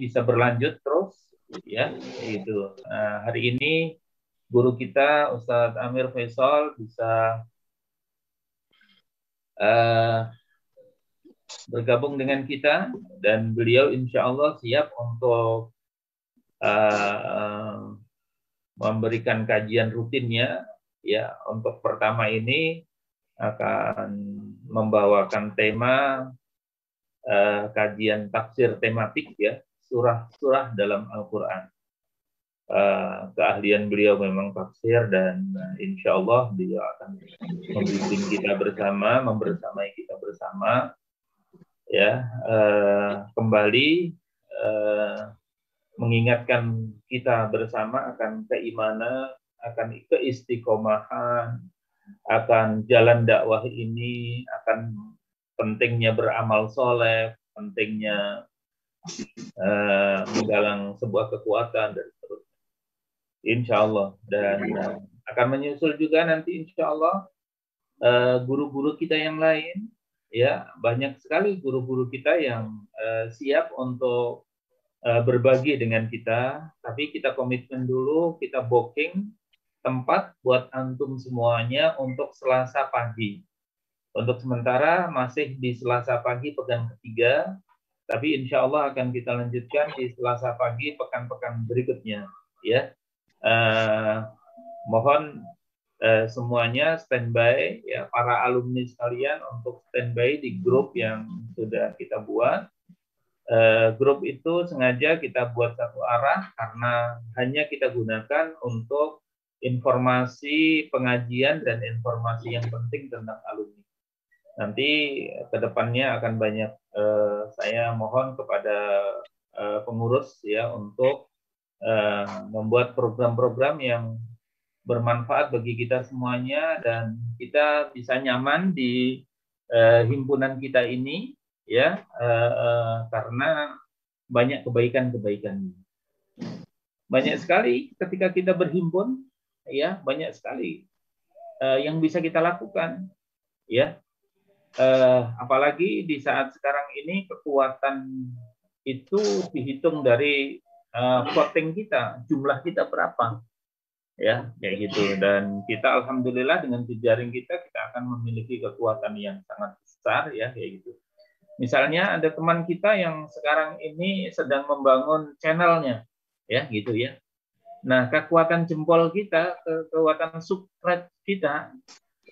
bisa berlanjut terus, ya. Itu hari ini guru kita Ustadz Amir Faisal bisa bergabung dengan kita, dan beliau insya Allah siap untuk memberikan kajian rutinnya. Ya, untuk pertama ini akan membawakan tema kajian tafsir tematik, ya, surah-surah dalam Al-Quran. Keahlian beliau memang tafsir, dan insya Allah beliau akan membimbing kita bersama, membersamai kita bersama, ya, kembali mengingatkan kita bersama akan keimanan, akan keistiqomahan, akan jalan dakwah ini, akan pentingnya beramal soleh, pentingnya menggalang sebuah kekuatan, dan seterusnya. Insya Allah. Dan akan menyusul juga nanti insya Allah guru-guru kita yang lain, ya, banyak sekali guru-guru kita yang siap untuk berbagi dengan kita, tapi kita komitmen dulu, kita booking tempat buat antum semuanya untuk Selasa pagi. Untuk sementara masih di Selasa pagi pekan ketiga, tapi insya Allah akan kita lanjutkan di Selasa pagi pekan-pekan berikutnya, ya. Mohon semuanya standby, ya, para alumni sekalian untuk standby di grup yang sudah kita buat. Grup itu sengaja kita buat satu arah karena hanya kita gunakan untuk informasi pengajian dan informasi yang penting tentang alumni. Nanti kedepannya akan banyak, saya mohon kepada pengurus, ya, untuk membuat program-program yang bermanfaat bagi kita semuanya, dan kita bisa nyaman di himpunan kita ini, ya, karena banyak kebaikan-kebaikannya. Banyak sekali ketika kita berhimpun, ya, banyak sekali yang bisa kita lakukan, ya. Apalagi di saat sekarang ini kekuatan itu dihitung dari voting kita, jumlah kita berapa, ya, kayak gitu. Dan kita alhamdulillah dengan jejaring kita akan memiliki kekuatan yang sangat besar, ya, kayak gitu. Misalnya ada teman kita yang sekarang ini sedang membangun channelnya, ya, gitu, ya. Nah, kekuatan jempol kita, kekuatan subscribe kita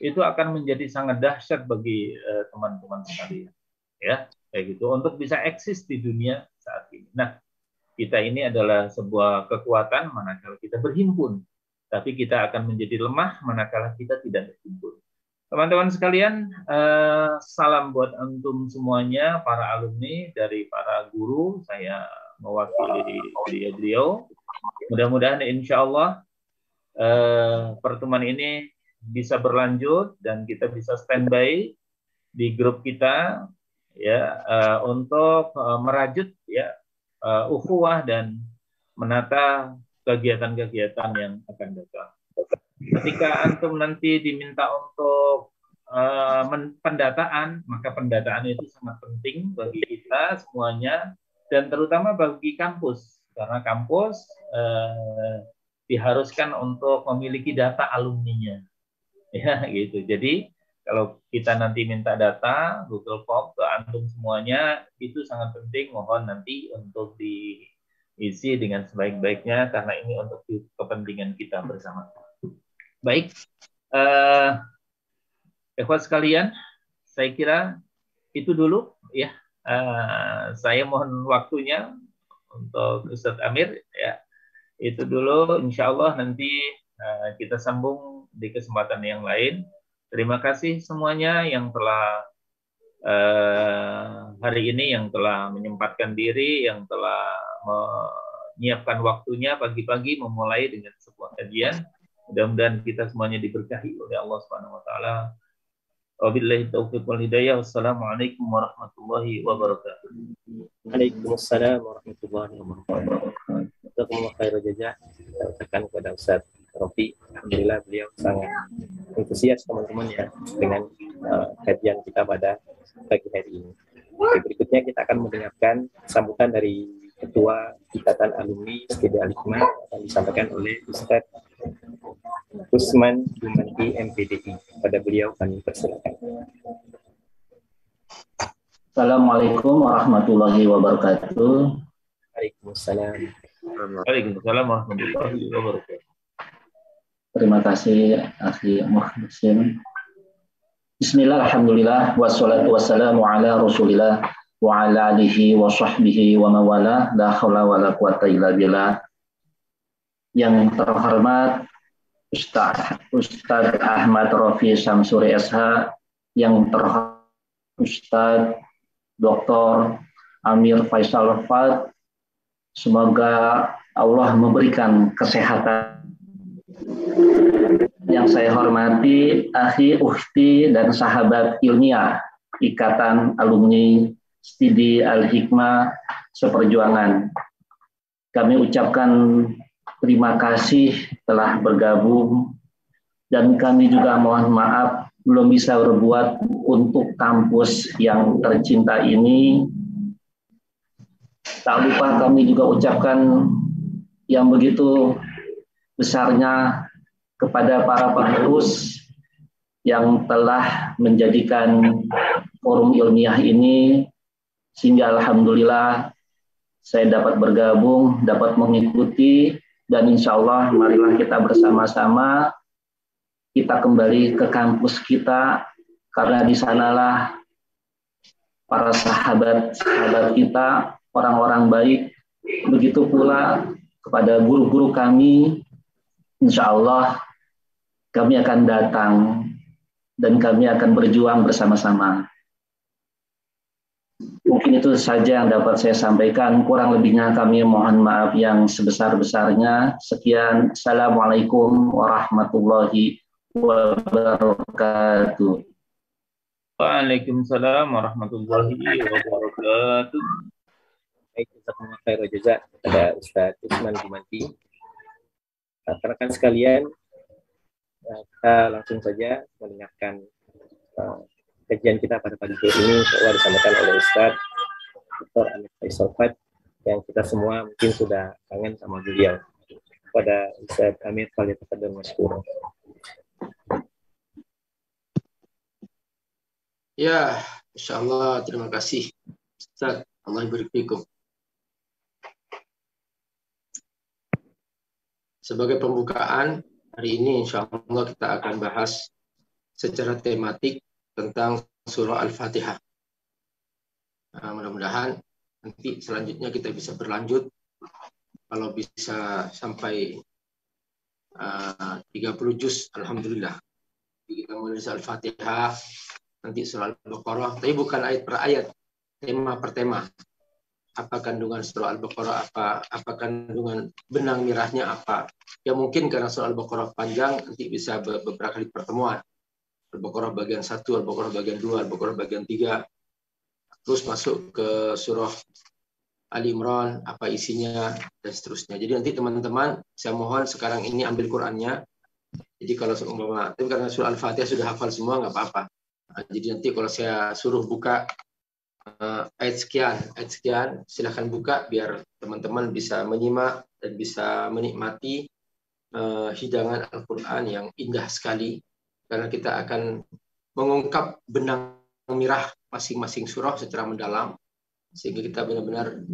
itu akan menjadi sangat dahsyat bagi teman-teman sekalian, ya, kayak gitu, untuk bisa eksis di dunia saat ini. Nah, kita ini adalah sebuah kekuatan manakala kita berhimpun, tapi kita akan menjadi lemah manakala kita tidak berhimpun. Teman-teman sekalian, salam buat antum semuanya, para alumni, dari para guru. Saya mewakili beliau. Mudah-mudahan insya Allah pertemuan ini bisa berlanjut dan kita bisa standby di grup kita, ya, untuk merajut, ya, ukhuwah dan menata kegiatan-kegiatan yang akan datang. Ketika antum nanti diminta untuk pendataan, maka pendataan itu sangat penting bagi kita semuanya, dan terutama bagi kampus, karena kampus diharuskan untuk memiliki data alumninya, ya, gitu. Jadi kalau kita nanti minta data Google Form ke antum semuanya, itu sangat penting, mohon nanti untuk diisi dengan sebaik-baiknya, karena ini untuk kepentingan kita bersama. Baik, ikhwan sekalian, saya kira itu dulu, ya. Saya mohon waktunya untuk Ustadz Amir, ya. Itu dulu, insya Allah nanti kita sambung di kesempatan yang lain. Terima kasih semuanya yang telah hari ini, yang telah menyempatkan diri, yang telah menyiapkan waktunya pagi-pagi memulai dengan sebuah kajian. Mudah-mudahan kita semuanya diberkahi oleh Allah Subhanahu wa taala. Wabillahi taufiq wal hidayah. Wassalamualaikum warahmatullahi wabarakatuh. Waalaikumsalam warahmatullahi wabarakatuh. Jazakumullah khairan jazaa. Kita ucapkan kepada Ustaz Rofi, alhamdulillah beliau sangat antusias teman-teman, ya, dengan kajian kita pada pagi hari ini. Oke, berikutnya kita akan mendengarkan sambutan dari Ketua Ikatan Alumni Studi Al-Hikmah akan disampaikan oleh Ustadz Usman Dumanti MPDI. Pada beliau kami persilakan. Assalamualaikum warahmatullahi wabarakatuh. Waalaikumsalam. Waalaikumsalam warahmatullahi wabarakatuh. Terima kasih Akhi Muhsin. Bismillah, alhamdulillah, wassalatu wassalamu ala rasulillah wa ala alihi wa sahbihi wa mawala, la hawla wa la quwata illa billah. Yang terhormat Ustaz Ahmad Rafi Samsuri SH, yang terhormat Ustaz Dr. Amir Faisal Fad, semoga Allah memberikan kesehatan. Yang saya hormati akhi, ukhti, dan sahabat ilmiah Ikatan Alumni Studi Al-Hikmah Seperjuangan. Kami ucapkan terima kasih telah bergabung, dan kami juga mohon maaf belum bisa berbuat untuk kampus yang tercinta ini. Tak lupa kami juga ucapkan yang begitu besarnya kepada para pengurus yang telah menjadikan forum ilmiah ini, sehingga alhamdulillah saya dapat bergabung, dapat mengikuti, dan insya Allah marilah kita bersama-sama kita kembali ke kampus kita, karena di sanalah para sahabat-sahabat kita, orang-orang baik, begitu pula kepada guru-guru kami. Insya Allah kami akan datang dan kami akan berjuang bersama-sama. Mungkin itu saja yang dapat saya sampaikan. Kurang lebihnya kami mohon maaf yang sebesar-besarnya. Sekian. Assalamualaikum warahmatullahi wabarakatuh. Waalaikumsalam warahmatullahi wabarakatuh. Baik, jazakumullah khairan jazak kepada Ustadz Usman Dumanti. Rekan-rekan sekalian, kita langsung saja mendengarkan kajian kita pada pagi ini, insya disampaikan oleh Ustadz Dr. Amir Faisal Fad, yang kita semua mungkin sudah kangen sama beliau. Pada Ustadz Amir, Fadhil Masykur. Ya, insya Allah, terima kasih Ustaz, Allah berikum. Sebagai pembukaan hari ini, insya Allah kita akan bahas secara tematik tentang surah Al-Fatihah. Mudah-mudahan nanti selanjutnya kita bisa berlanjut, kalau bisa sampai 30 juz, alhamdulillah. Kita mulai Al-Fatihah, nanti surah Al-Baqarah, tapi bukan ayat per ayat, tema per tema. Apa kandungan surah Al-Baqarah, apa kandungan benang merahnya apa. Ya mungkin karena surah Al-Baqarah panjang, nanti bisa beberapa kali pertemuan. Al-Baqarah bagian 1, Al-Baqarah bagian 2, Al-Baqarah bagian 3. Terus masuk ke surah Ali Imran, apa isinya, dan seterusnya. Jadi nanti teman-teman, saya mohon sekarang ini ambil Qur'annya. Jadi kalau seumpama, tapi karena surah Al-Fatihah sudah hafal semua, nggak apa-apa. Nah, jadi nanti kalau saya suruh buka ayat sekian, silahkan buka biar teman-teman bisa menyimak dan bisa menikmati hidangan Al-Quran yang indah sekali, karena kita akan mengungkap benang merah masing-masing surah secara mendalam, sehingga kita benar-benar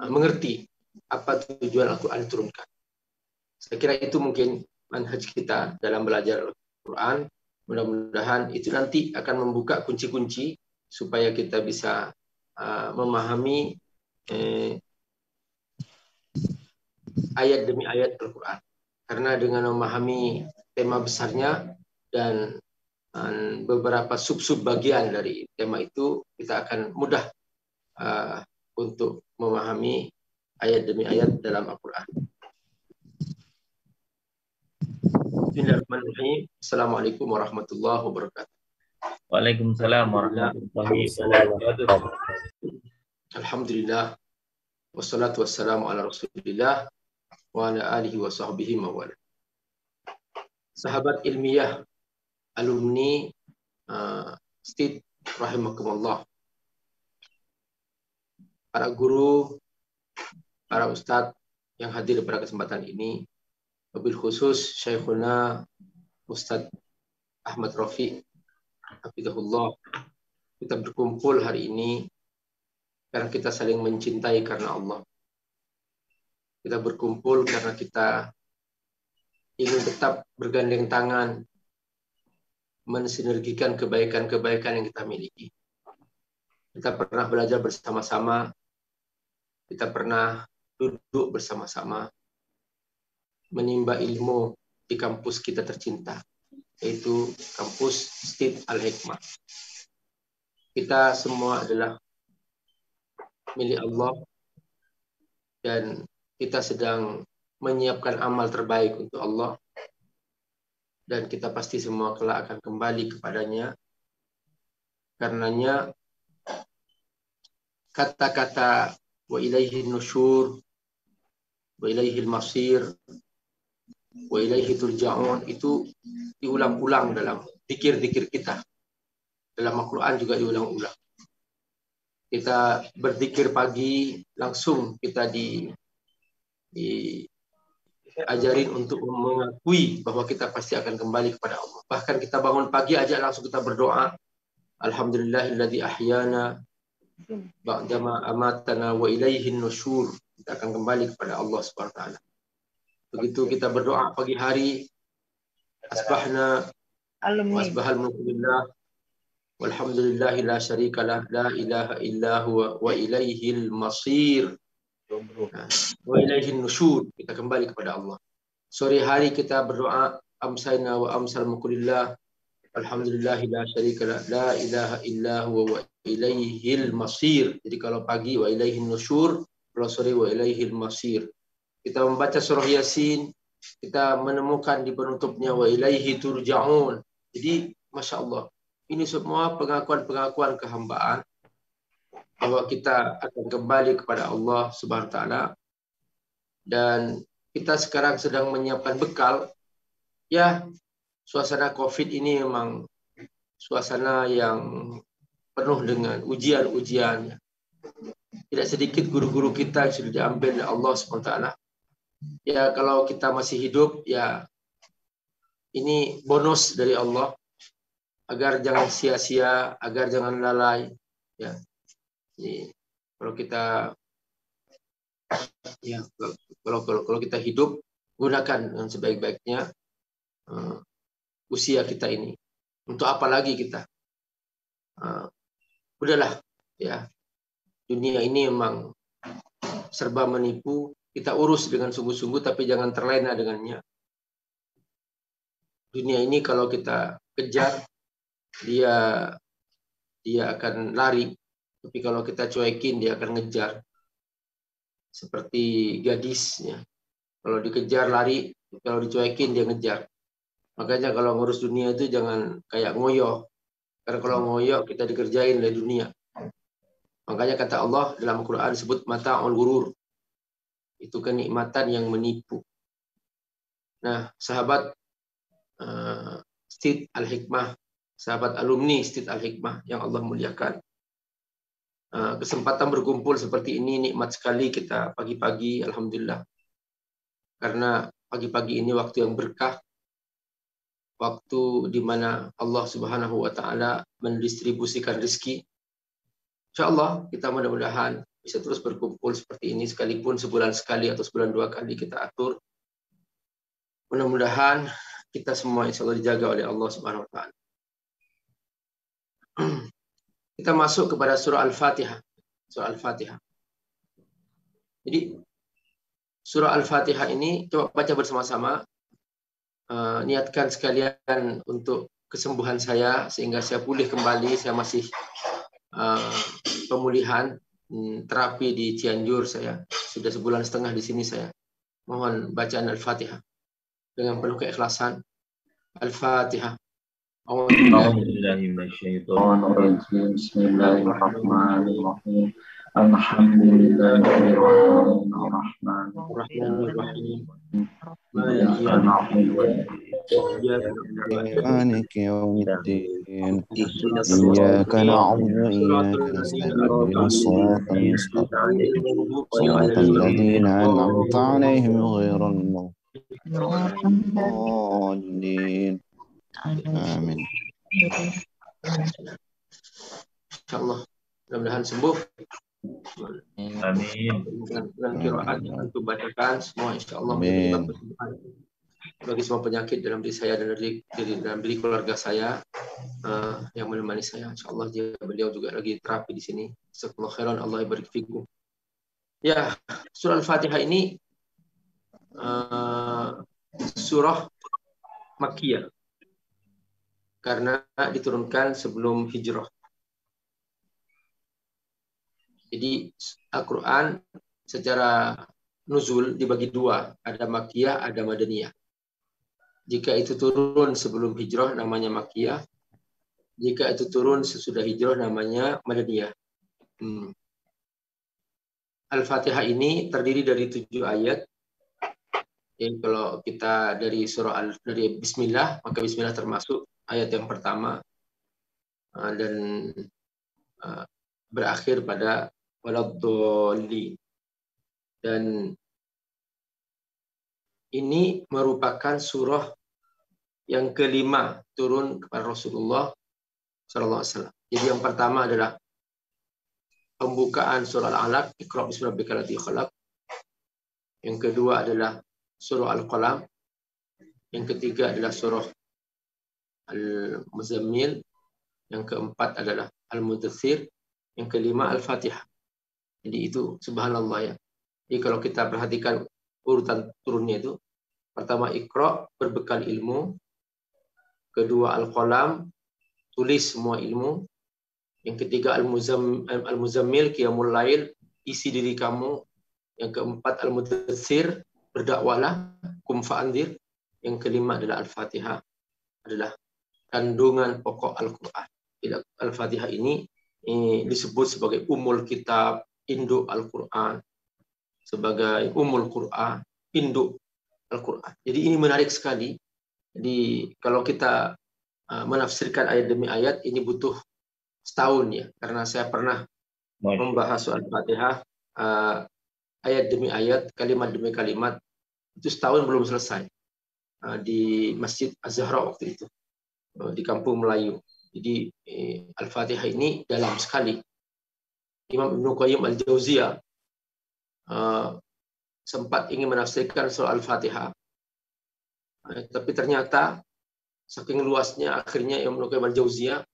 mengerti apa tujuan Al-Quran diturunkan. Saya kira itu mungkin manhaj kita dalam belajar Al-Quran. Mudah-mudahan itu nanti akan membuka kunci-kunci supaya kita bisa memahami ayat demi ayat Al-Quran. Karena dengan memahami tema besarnya dan beberapa sub-sub bagian dari tema itu, kita akan mudah untuk memahami ayat demi ayat dalam Al-Quran. Bismillahirrahmanirrahim. Assalamualaikum warahmatullahi wabarakatuh. Waalaikumsalam warahmatullahi wabarakatuh. Alhamdulillah. Wassalatu wassalamu ala rasulillah wa ala alihi wa sahbihi mawala. Sahabat ilmiah, alumni STID rahimakumullah, para guru para ustadz yang hadir pada kesempatan ini, wabil khusus Syekhuna Ustadz Ahmad Rafiq hafizahullah. Kita berkumpul hari ini karena kita saling mencintai karena Allah. Kita berkumpul karena kita ingin tetap bergandeng tangan mensinergikan kebaikan-kebaikan yang kita miliki. Kita pernah belajar bersama-sama, kita pernah duduk bersama-sama, menimba ilmu di kampus kita tercinta, yaitu kampus Stid Al-Hikmah. Kita semua adalah milik Allah dan kita sedang menyiapkan amal terbaik untuk Allah, dan kita pasti semua kelak akan kembali kepadanya. Karenanya kata-kata wa ilaihi nusyur, wa ilaihi masir, wa ilaihi turja'un itu diulang-ulang dalam zikir-zikir kita. Dalam Al-Quran juga diulang-ulang. Kita berzikir pagi, langsung kita diajarin untuk mengakui bahwa kita pasti akan kembali kepada Allah. Bahkan kita bangun pagi aja langsung kita berdoa, alhamdulillahilladzi ahyana ba'dama amatana wa ilaihin nusyur. Kita akan kembali kepada Allah Subhanahu wa taala. Begitu kita berdoa pagi hari, asbahna wa asbahal mulku lillah walhamdulillahi la syarikalah la ilaha illa huwa wa ilaihil masir wa ilaihin nusyur. Kita kembali kepada Allah. Sore hari kita berdoa, amsayna wa amsal mulku lillah alhamdulillahi la syarikalah la ilaha illa huwa wa ilaihil masir. Jadi kalau pagi wa ilaihin nusyur, kalau sore wa ilaihil masir. Kita membaca surah Yasin, kita menemukan di penutupnya wa ilaihi turja'un. Jadi Masya Allah, ini semua pengakuan-pengakuan kehambaan bahwa kita akan kembali kepada Allah Subhanahu wa taala, dan kita sekarang sedang menyiapkan bekal. Ya, suasana Covid ini memang suasana yang penuh dengan ujian-ujiannya. Tidak sedikit guru-guru kita yang sudah diambil oleh Allah Subhanahu wa taala. Ya, kalau kita masih hidup, ya ini bonus dari Allah agar jangan sia-sia, agar jangan lalai. Ya, jadi, kalau kita kalau kita hidup, gunakan dengan sebaik-baiknya usia kita ini. Untuk apa lagi kita? Udahlah, ya. Dunia ini memang serba menipu. Kita urus dengan sungguh-sungguh, tapi jangan terlena dengannya. Dunia ini kalau kita kejar, dia akan lari. Tapi kalau kita cuekin, dia akan ngejar. Seperti gadis, ya. Kalau dikejar lari, kalau dicuekin dia ngejar. Makanya kalau ngurus dunia itu jangan kayak ngoyo. Karena kalau ngoyo kita dikerjain oleh dunia. Makanya kata Allah dalam Al-Quran disebut mata'ul ghurur. Itu kenikmatan yang menipu. Nah, sahabat Stid Al-Hikmah, sahabat alumni Stid Al-Hikmah yang Allah muliakan, kesempatan berkumpul seperti ini nikmat sekali kita pagi-pagi, alhamdulillah. Karena pagi-pagi ini waktu yang berkah, waktu di mana Allah Subhanahu wa taala mendistribusikan rezeki. Insyaallah kita mudah-mudahan bisa terus berkumpul seperti ini, sekalipun sebulan sekali atau sebulan 2 kali kita atur. Mudah-mudahan kita semua insya Allah dijaga oleh Allah Subhanahu wa taala. Kita masuk kepada surah Al-Fatihah. Surah Al-Fatihah. Jadi surah Al-Fatihah ini coba baca bersama-sama. Niatkan sekalian untuk kesembuhan saya sehingga saya pulih kembali. Saya masih pemulihan terapi di Cianjur, saya sudah 1,5 bulan di sini. Saya mohon bacaan Al-Fatihah dengan penuh keikhlasan. Al-Fatihah. Bismillahirrahmanirrahim. Alhamdulillahirabbil alamin Ar-Rahmanir-Rahim. Maliki Iyyaka na'budu wa iyyaka na'budu wa مالك يوم الدين iyyaka إياك نعبد Siratal وإياك ladzina نستعين اهدنا الصراط an'amta المستقيم 'alaihim صراط الذين أنعمت عليهم غير المغضوب ghairil الضالين آمين. Insyaallah mudah-mudahan sembuh. Amin. Dan qiraat untuk bacakan semua insyaallah Amin. bagi semua penyakit dalam diri saya dan dalam diri keluarga saya yang menemani saya, insyaallah beliau juga lagi terapi di sini. Jazakallahu khairan, Allah barik fikum. Ya, surah Al-Fatihah ini surah Makkiyah karena diturunkan sebelum hijrah. Jadi Al-Quran secara nuzul dibagi dua, ada Makkiyah, ada Madaniyah. Jika itu turun sebelum hijrah namanya Makkiyah, jika itu turun sesudah hijrah namanya Madaniyah. Al-Fatihah ini terdiri dari 7 ayat. Jadi kalau kita dari dari Bismillah, maka Bismillah termasuk ayat yang pertama dan berakhir pada waladhdallin. Dan ini merupakan surah yang kelima turun kepada Rasulullah SAW. Jadi yang pertama adalah pembukaan surah Al-Alaq, Iqra bismi rabbikal ladzi khalaq. Yang kedua adalah surah Al-Qalam. Yang ketiga adalah surah Al-Muzammil. Yang keempat adalah Al-Mudaththir. Yang kelima Al-Fatihah. Jadi itu subhanallah ya. Jadi kalau kita perhatikan urutan turunnya itu, pertama Iqra, berbekal ilmu. Kedua Al-Qalam, tulis semua ilmu. Yang ketiga Al-Muzammil, qiyamul lail, isi diri kamu. Yang keempat Al-Mudaththir, berdakwalah, kum fa'andzir. Yang kelima adalah Al-Fatihah, adalah kandungan pokok Al-Quran. Al-Fatihah ini disebut sebagai Ummul Kitab, induk Al-Quran, sebagai Ummul Quran, induk Al-Quran. Jadi ini menarik sekali. Jadi kalau kita menafsirkan ayat demi ayat, ini butuh setahun ya, karena saya pernah membahas soal Fatihah ayat demi ayat, kalimat demi kalimat, itu setahun belum selesai di Masjid Az-Zahra waktu itu, di Kampung Melayu. Jadi Al-Fatihah ini dalam sekali. Imam Ibnu Qayyim Al-Jauziyah sempat ingin menafsirkan surah Al-Fatihah, tapi ternyata saking luasnya akhirnya Imam Ibnu Qayyim Al-Jauziyah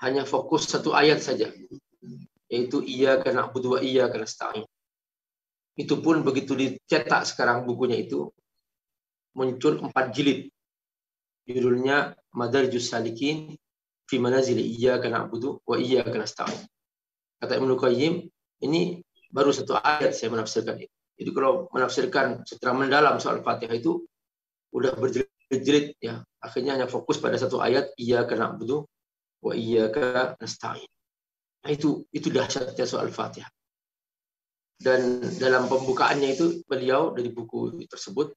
hanya fokus satu ayat saja, yaitu Iyyaka na'budu wa iyyaka nasta'in. Itu pun begitu dicetak sekarang bukunya itu muncul 4 jilid. Judulnya Madarijus Salikin fi Manazil Iyyaka na'budu wa iyyaka nasta'in. Kata Ibnu Qayyim, ini baru satu ayat saya menafsirkan itu. Jadi kalau menafsirkan secara mendalam soal Fatihah itu udah berjilid-jilid ya. Akhirnya hanya fokus pada satu ayat, Iyyaka na'budu wa iyyaka nasta'in. Nah, itu dahsyatnya soal Fatihah. Dan dalam pembukaannya itu beliau dari buku tersebut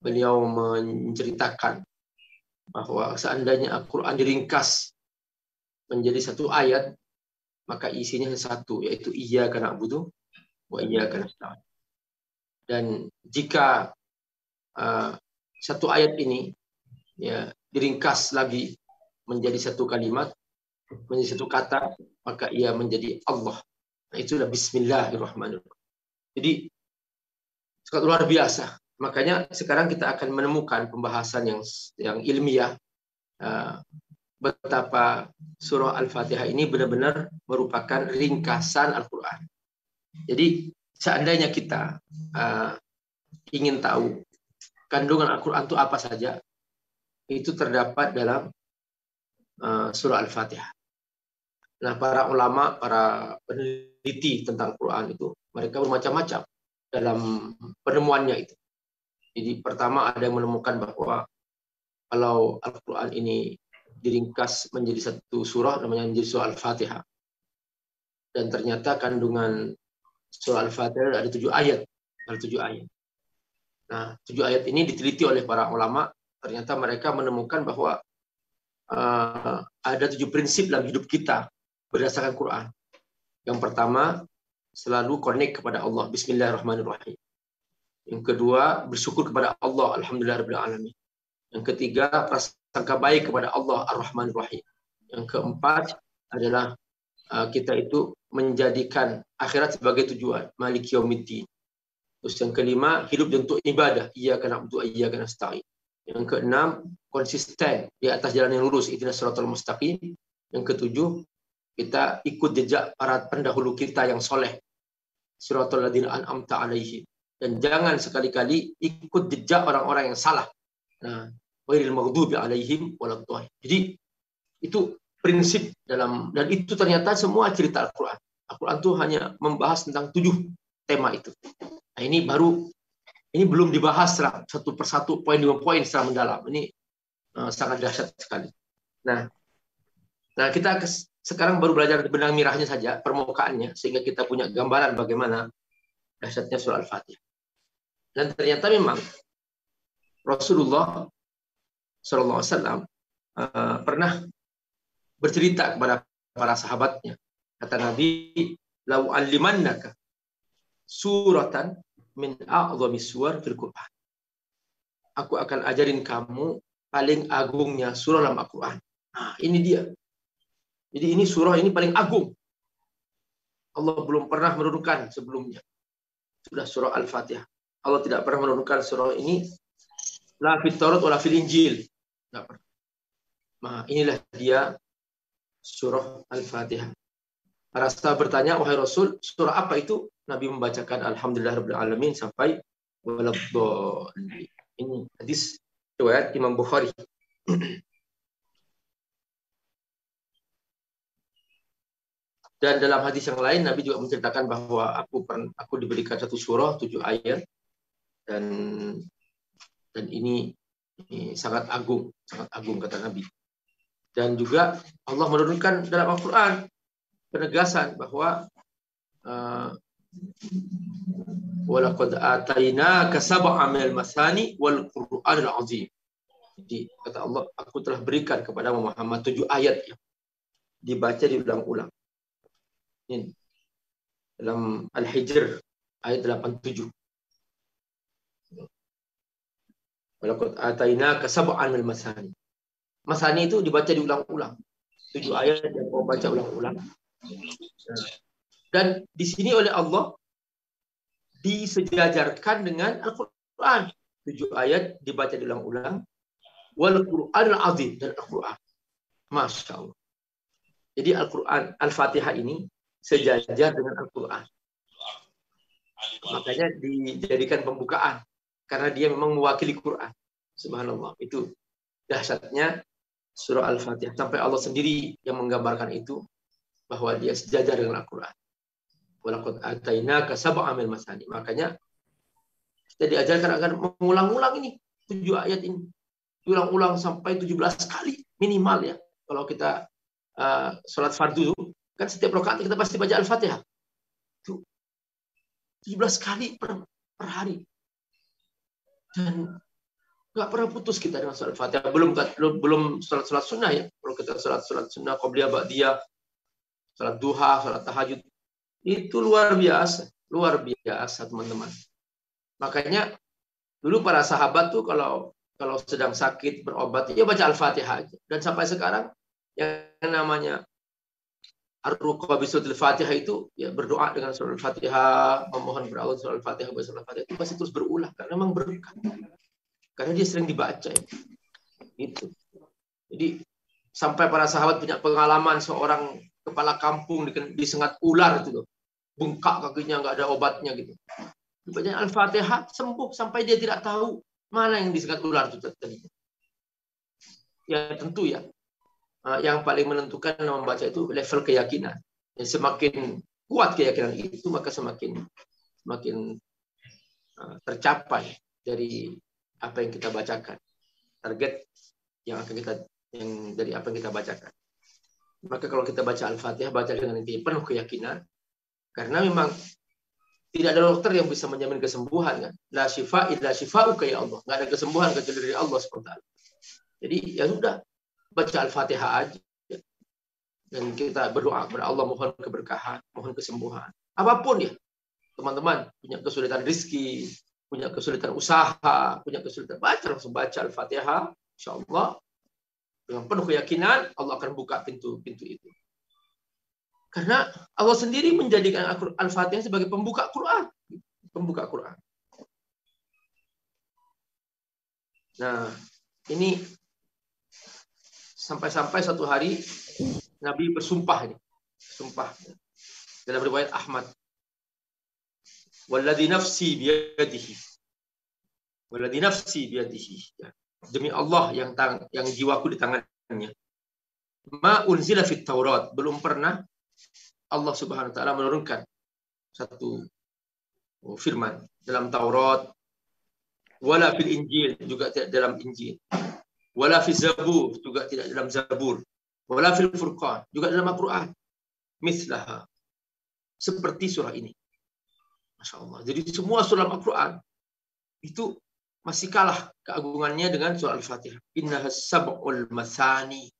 beliau menceritakan bahwa seandainya Al-Quran diringkas menjadi satu ayat, maka isinya satu, yaitu Iyyaka na'budu wa iyyaka nasta'in. Dan jika satu ayat ini ya diringkas lagi menjadi satu kalimat, menjadi satu kata, maka ia menjadi Allah. Nah, itulah Bismillahirrahmanirrahim. Jadi sangat luar biasa. Makanya sekarang kita akan menemukan pembahasan yang ilmiah betapa surah Al-Fatihah ini benar-benar merupakan ringkasan Al-Quran. Jadi seandainya kita ingin tahu kandungan Al-Quran itu apa saja, itu terdapat dalam surah Al-Fatihah. Nah, para ulama, para peneliti tentang Al-Quran itu, mereka bermacam-macam dalam penemuannya itu. Jadi pertama ada yang menemukan bahwa kalau Al-Quran ini diringkas menjadi satu surah, namanya menjadi surah Al-Fatihah. Dan ternyata kandungan surah Al-Fatihah ada 7 ayat. Ada 7 ayat. Nah, 7 ayat ini diteliti oleh para ulama. Ternyata mereka menemukan bahwa ada 7 prinsip dalam hidup kita berdasarkan Quran. Yang pertama, selalu connect kepada Allah. Bismillahirrahmanirrahim. Yang kedua, bersyukur kepada Allah. Alhamdulillahirabbil alamin. Yang ketiga, prasangka baik kepada Allah Ar-Rahmanir-Rahim. Yang keempat adalah kita itu menjadikan akhirat sebagai tujuan, Maliki Yaumiddin. Terus yang kelima, hidup untuk ibadah, iyyaka na'budu wa iyyaka nasta'in. Yang keenam, konsisten di atas jalan yang lurus, ihdinas siratal mustaqim. Yang ketujuh, kita ikut jejak para pendahulu kita yang soleh, siratal ladzina an'amta alaihim. Dan jangan sekali-kali ikut jejak orang-orang yang salah. Nah, ghairil maghdubi alaihim waladdallin. Jadi itu prinsip dalam, dan itu ternyata semua cerita Al-Quran. Al-Quran itu hanya membahas tentang 7 tema itu. Nah, ini belum dibahas satu persatu, poin demi poin secara mendalam. Ini sangat dahsyat sekali. Nah kita sekarang baru belajar benang merahnya saja, permukaannya, sehingga kita punya gambaran bagaimana dahsyatnya surah Al-Fatihah. Dan ternyata memang Rasulullah SAW pernah bercerita kepada para sahabatnya. Kata Nabi, "Lau allimannaka suratan min a'zami suwar fil Qur'an." Aku akan ajarin kamu paling agungnya surah dalam Al-Quran. Nah, ini dia. Jadi ini surah ini paling agung. Allah belum pernah menurunkan sebelumnya. Sudah surah Al-Fatihah. Allah tidak pernah menurunkan surah ini la fit Taurat wala fil Injil. Tidak pernah. Nah, inilah dia surah Al-Fatihah. Para sahabat bertanya, wahai Rasul, surah apa itu? Nabi membacakan Alhamdulillahirabbil alamin sampai waladdallin. Ini hadis riwayat Imam Bukhari. Dan dalam hadis yang lain Nabi juga menceritakan bahwa aku diberikan satu surah 7 ayat, dan ini sangat agung kata Nabi. Dan juga Allah menurunkan dalam Al-Quran penegasan bahwa walaqad atainaka sab'an minal masani wal Qur'anil azim. Jadi kata Allah, aku telah berikan kepada Muhammad 7 ayat yang dibaca diulang-ulang. Ini dalam Al-Hijr ayat 87. Walaqad atainaka sab'an minal masani. Masani itu dibaca diulang-ulang. 7 ayat yang kau baca ulang-ulang. Dan di sini oleh Allah disejajarkan dengan Al-Quran. 7 ayat dibaca diulang-ulang. Wal Qur'anil azim, dan Al-Quran. Masya Allah. Jadi Al-Quran, Al-Fatihah ini sejajar dengan Al-Quran. Makanya dijadikan pembukaan. Karena dia memang mewakili Quran. Subhanallah. Itu dahsyatnya surah Al-Fatihah. Sampai Allah sendiri yang menggambarkan itu, bahwa dia sejajar dengan Al-Quran. Walaqad atainaka sab'an minal masani. Makanya kita diajarkan agar mengulang-ulang ini 7 ayat ini. Diulang-ulang sampai 17 kali minimal ya. Kalau kita sholat fardu kan setiap rakaat kita pasti baca Al-Fatihah. Itu 17 kali per hari. Dan nggak pernah putus kita dengan sholat Fatihah. Belum sholat sunnah ya. Kalau kita sholat sunnah qobliyah, ba'diyah, sholat duha, sholat tahajud, itu luar biasa teman-teman. Makanya dulu para sahabat tuh kalau sedang sakit berobat, ya baca Al-Fatihah aja. Dan sampai sekarang yang namanya ar-ruqa bi suratul Fatihah itu ya berdoa dengan surah Al-Fatihah, memohon kepada Allah surah Al-Fatihah, baca surah Al-Fatihah itu pasti terus berulang karena memang berkah. Karena dia sering dibaca ya. Itu. Jadi sampai para sahabat punya pengalaman seorang kepala kampung disengat ular itu loh. Bengkak kakinya, nggak ada obatnya gitu. Dibaca Al-Fatihah sembuh sampai dia tidak tahu mana yang disengat ular itu tadi. Ya tentu ya. Yang paling menentukan membaca itu level keyakinan. Dan semakin kuat keyakinan itu, maka semakin tercapai dari apa yang kita bacakan. Target yang dari apa yang kita bacakan. Maka kalau kita baca Al-Fatihah, baca dengan penuh keyakinan. Karena memang tidak ada dokter yang bisa menjamin kesembuhan, kan? La syifa illa syifa'uka ya Allah. Nggak ada kesembuhan kecuali dari Allah SWT. Jadi ya sudah, baca Al-Fatihah aja. Dan kita berdoa kepada Allah, mohon keberkahan, mohon kesembuhan. Apapun ya, teman-teman punya kesulitan rezeki, punya kesulitan usaha, punya kesulitan, langsung baca Al-Fatihah, insya Allah dengan penuh keyakinan Allah akan buka pintu-pintu itu. Karena Allah sendiri menjadikan Al-Fatihah sebagai pembuka Quran. Pembuka Quran. Nah, ini sampai-sampai satu hari Nabi bersumpah ini. Sumpah. Dalam riwayat Ahmad. Walladzi nafsi biyadihi. Walladzi nafsi biyadihi. Demi Allah yang jiwaku di tangannya. Ma unzila fit Taurat. Belum pernah Allah Subhanahu wa taala menurunkan satu firman dalam Taurat, wala fil Injil, juga tidak dalam Injil, wala fil Zabur, juga tidak dalam Zabur, wala fil Furqan, juga dalam Al-Qur'an, mislaha, seperti surah ini. Masya Allah. Jadi semua surah Al-Qur'an itu masih kalah keagungannya dengan surah Al-Fatihah. Innahas sab'ul masani.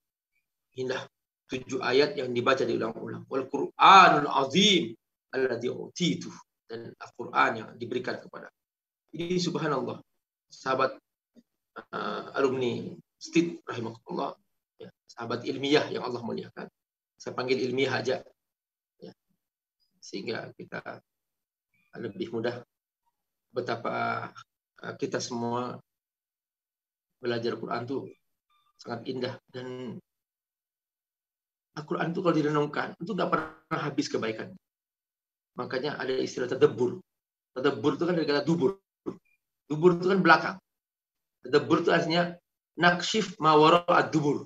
Indah 7 ayat yang dibaca diulang-ulang. Wal Qur'anul azim alladzi utitu, dan Al-Qur'an yang diberikan kepada. Jadi subhanallah, sahabat alumni STID rahimahullah, ya, sahabat ilmiah yang Allah muliakan. Saya panggil ilmiah aja. Ya. Sehingga kita lebih mudah betapa kita semua belajar Quran itu sangat indah, dan Al-Quran itu kalau direnungkan, itu nggak pernah habis kebaikan. Makanya ada istilah tadabbur. Tadabbur itu kan dari kata dubur. Dubur itu kan belakang. Tadabbur itu artinya nakshif ma wara'ad dubur.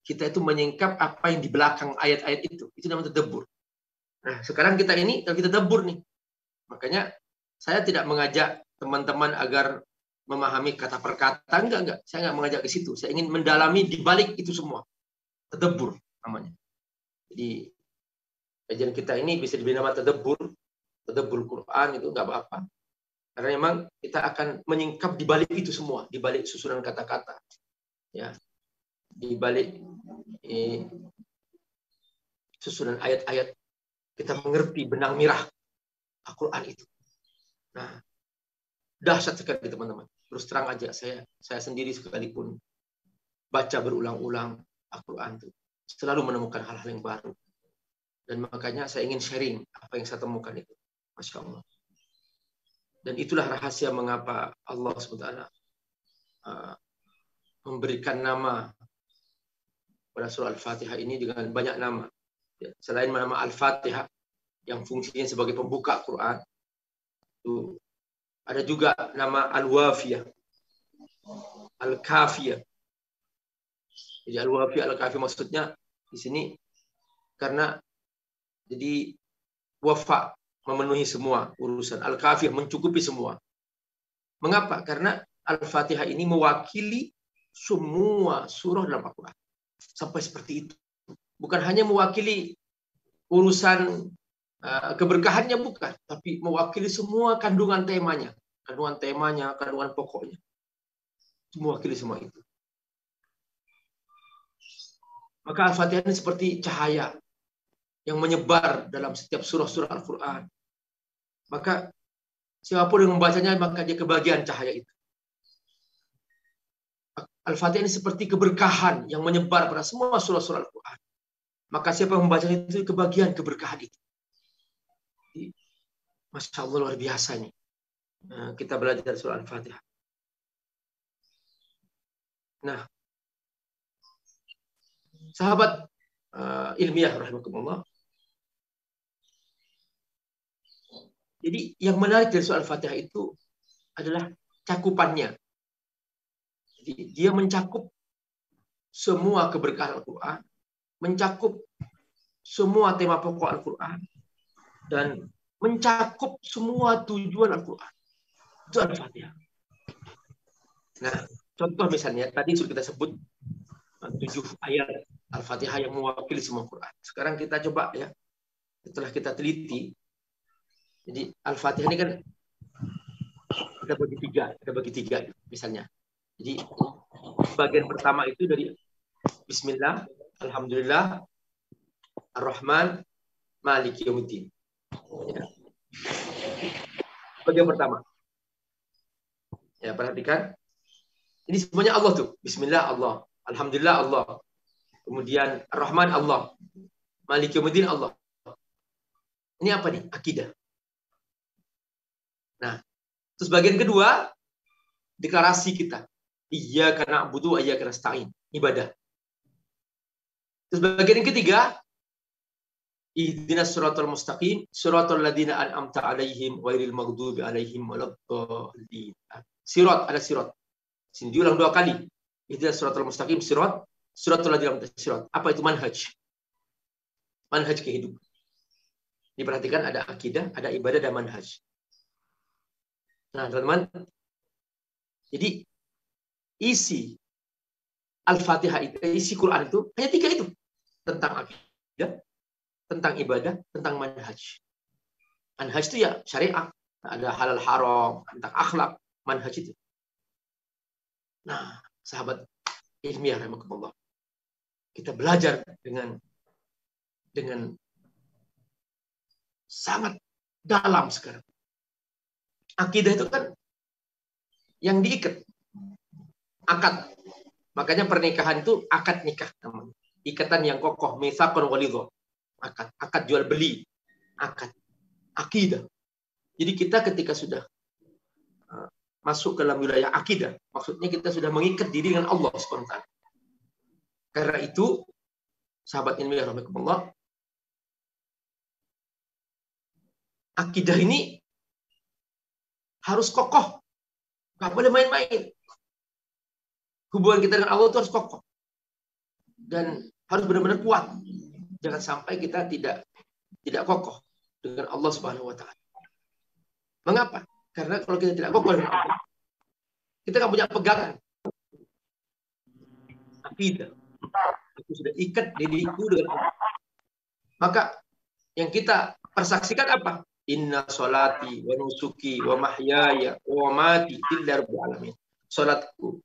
Kita itu menyingkap apa yang di belakang ayat-ayat itu. Itu namanya tadabbur. Nah, sekarang kita ini, kalau kita tadabbur nih. Makanya saya tidak mengajak teman-teman agar memahami kata per kata. Enggak. Saya nggak mengajak ke situ. Saya ingin mendalami di balik itu semua. Tadabbur namanya. Jadi kajian kita ini bisa diberi nama tadabbur Quran, itu nggak apa-apa. Karena memang kita akan menyingkap di balik itu semua, di balik susunan kata-kata, ya, di balik susunan ayat-ayat, kita mengerti benang merah Al-Quran itu. Nah, dahsyat sekali teman-teman. Terus terang aja, saya sendiri sekalipun baca berulang-ulang Al-Quran itu selalu menemukan hal-hal yang baru. Dan makanya saya ingin sharing apa yang saya temukan itu. Masya Allah. Dan itulah rahasia mengapa Allah SWT memberikan nama pada surah Al-Fatihah ini dengan banyak nama. Selain nama Al-Fatihah yang fungsinya sebagai pembuka Quran, itu ada juga nama Al-Wafiyah, Al-Kafiyah. Jadi Al-Wafiyah, Al-Kafiyah maksudnya di sini karena jadi wafa, memenuhi semua urusan. Al-Kafiyah mencukupi semua. Mengapa? Karena Al-Fatihah ini mewakili semua surah dalam Al-Quran. Sampai seperti itu. Bukan hanya mewakili urusan keberkahannya, bukan. Tapi mewakili semua kandungan temanya. Kandungan pokoknya. Mewakili semua itu. Maka Al-Fatihah ini seperti cahaya yang menyebar dalam setiap surah-surah Al-Quran. Maka siapapun yang membacanya, maka dia kebagian cahaya itu. Al-Fatihah ini seperti keberkahan yang menyebar pada semua surah-surah Al-Quran. Maka siapa yang membacanya itu kebagian keberkahan itu. Jadi, Masya Allah, luar biasa nih. Kita belajar surah Al-Fatihah. Nah, sahabat ilmiah rahimakumullah. Jadi yang menarik dari surah Al-Fatihah itu adalah cakupannya. Jadi dia mencakup semua keberkahan Al-Quran, mencakup semua tema pokok Al-Quran, dan mencakup semua tujuan Al-Quran. Itu Al-Fatihah. Nah, contoh misalnya tadi sudah kita sebut 7 ayat Al-Fatihah yang mewakili semua Quran. Sekarang kita coba ya, setelah kita teliti. Jadi Al-Fatihah ini kan kita bagi tiga misalnya. Jadi bagian pertama itu dari Bismillah, Alhamdulillah, Ar-Rahman, Maliki Yaumiddin. Ya. Bagian pertama. Ya, perhatikan. Ini semuanya Allah tuh. Bismillah Allah, Alhamdulillah Allah. Kemudian Ar-Rahman Allah, Maliki Yaumiddin Allah. Ini apa nih? Akidah. Nah, terus bagian kedua deklarasi kita. Iyyaka na'budu wa iyyaka nasta'in. Ibadah. Terus bagian yang ketiga, ihdinas siratal mustaqim, siratal ladzina an'amta 'alaihim ghairil maghdubi 'alaihim waladdallin. Sirat, ada sirat. Sini diulang 2 kali. Ihdinas siratal mustaqim, sirat, siratal ladzina an'amta. Sirat. Apa itu manhaj? Manhaj kehidupan. Diperhatikan ada akidah, ada ibadah, ada manhaj. Nah, teman-teman, jadi isi Al-Fatihah itu, isi Quran itu hanya 3 itu. Tentang akidah, tentang ibadah, tentang manhaj. Manhaj itu ya syariat. Ada halal haram, tentang akhlak, manhaj itu. Nah, sahabat ilmiah rahimakumullah. Kita belajar dengan sangat dalam sekarang. Akidah itu kan yang diikat. Akad. Makanya pernikahan itu akad nikah namanya. Ikatan yang kokoh, mitsaqun walidho. Akad jual beli. Akad. Akidah. Jadi kita ketika sudah masuk ke dalam wilayah akidah, maksudnya kita sudah mengikat diri dengan Allah SWT. Karena itu, sahabat ilmiah rahimakumullah, akidah ini harus kokoh. Nggak boleh main-main. Hubungan kita dengan Allah itu harus kokoh. Dan harus benar-benar kuat. Jangan sampai kita tidak kokoh dengan Allah Subhanahu wa taala. Mengapa? Karena kalau kita tidak kokoh dengan Allah, kita nggak punya pegangan. Akidah. Aku sudah ikat diriku dengan Allah. Maka yang kita persaksikan apa? Inna sholati wa nusuki wa mahyaya wa mamati lillahi rabbil alamin. Salatku,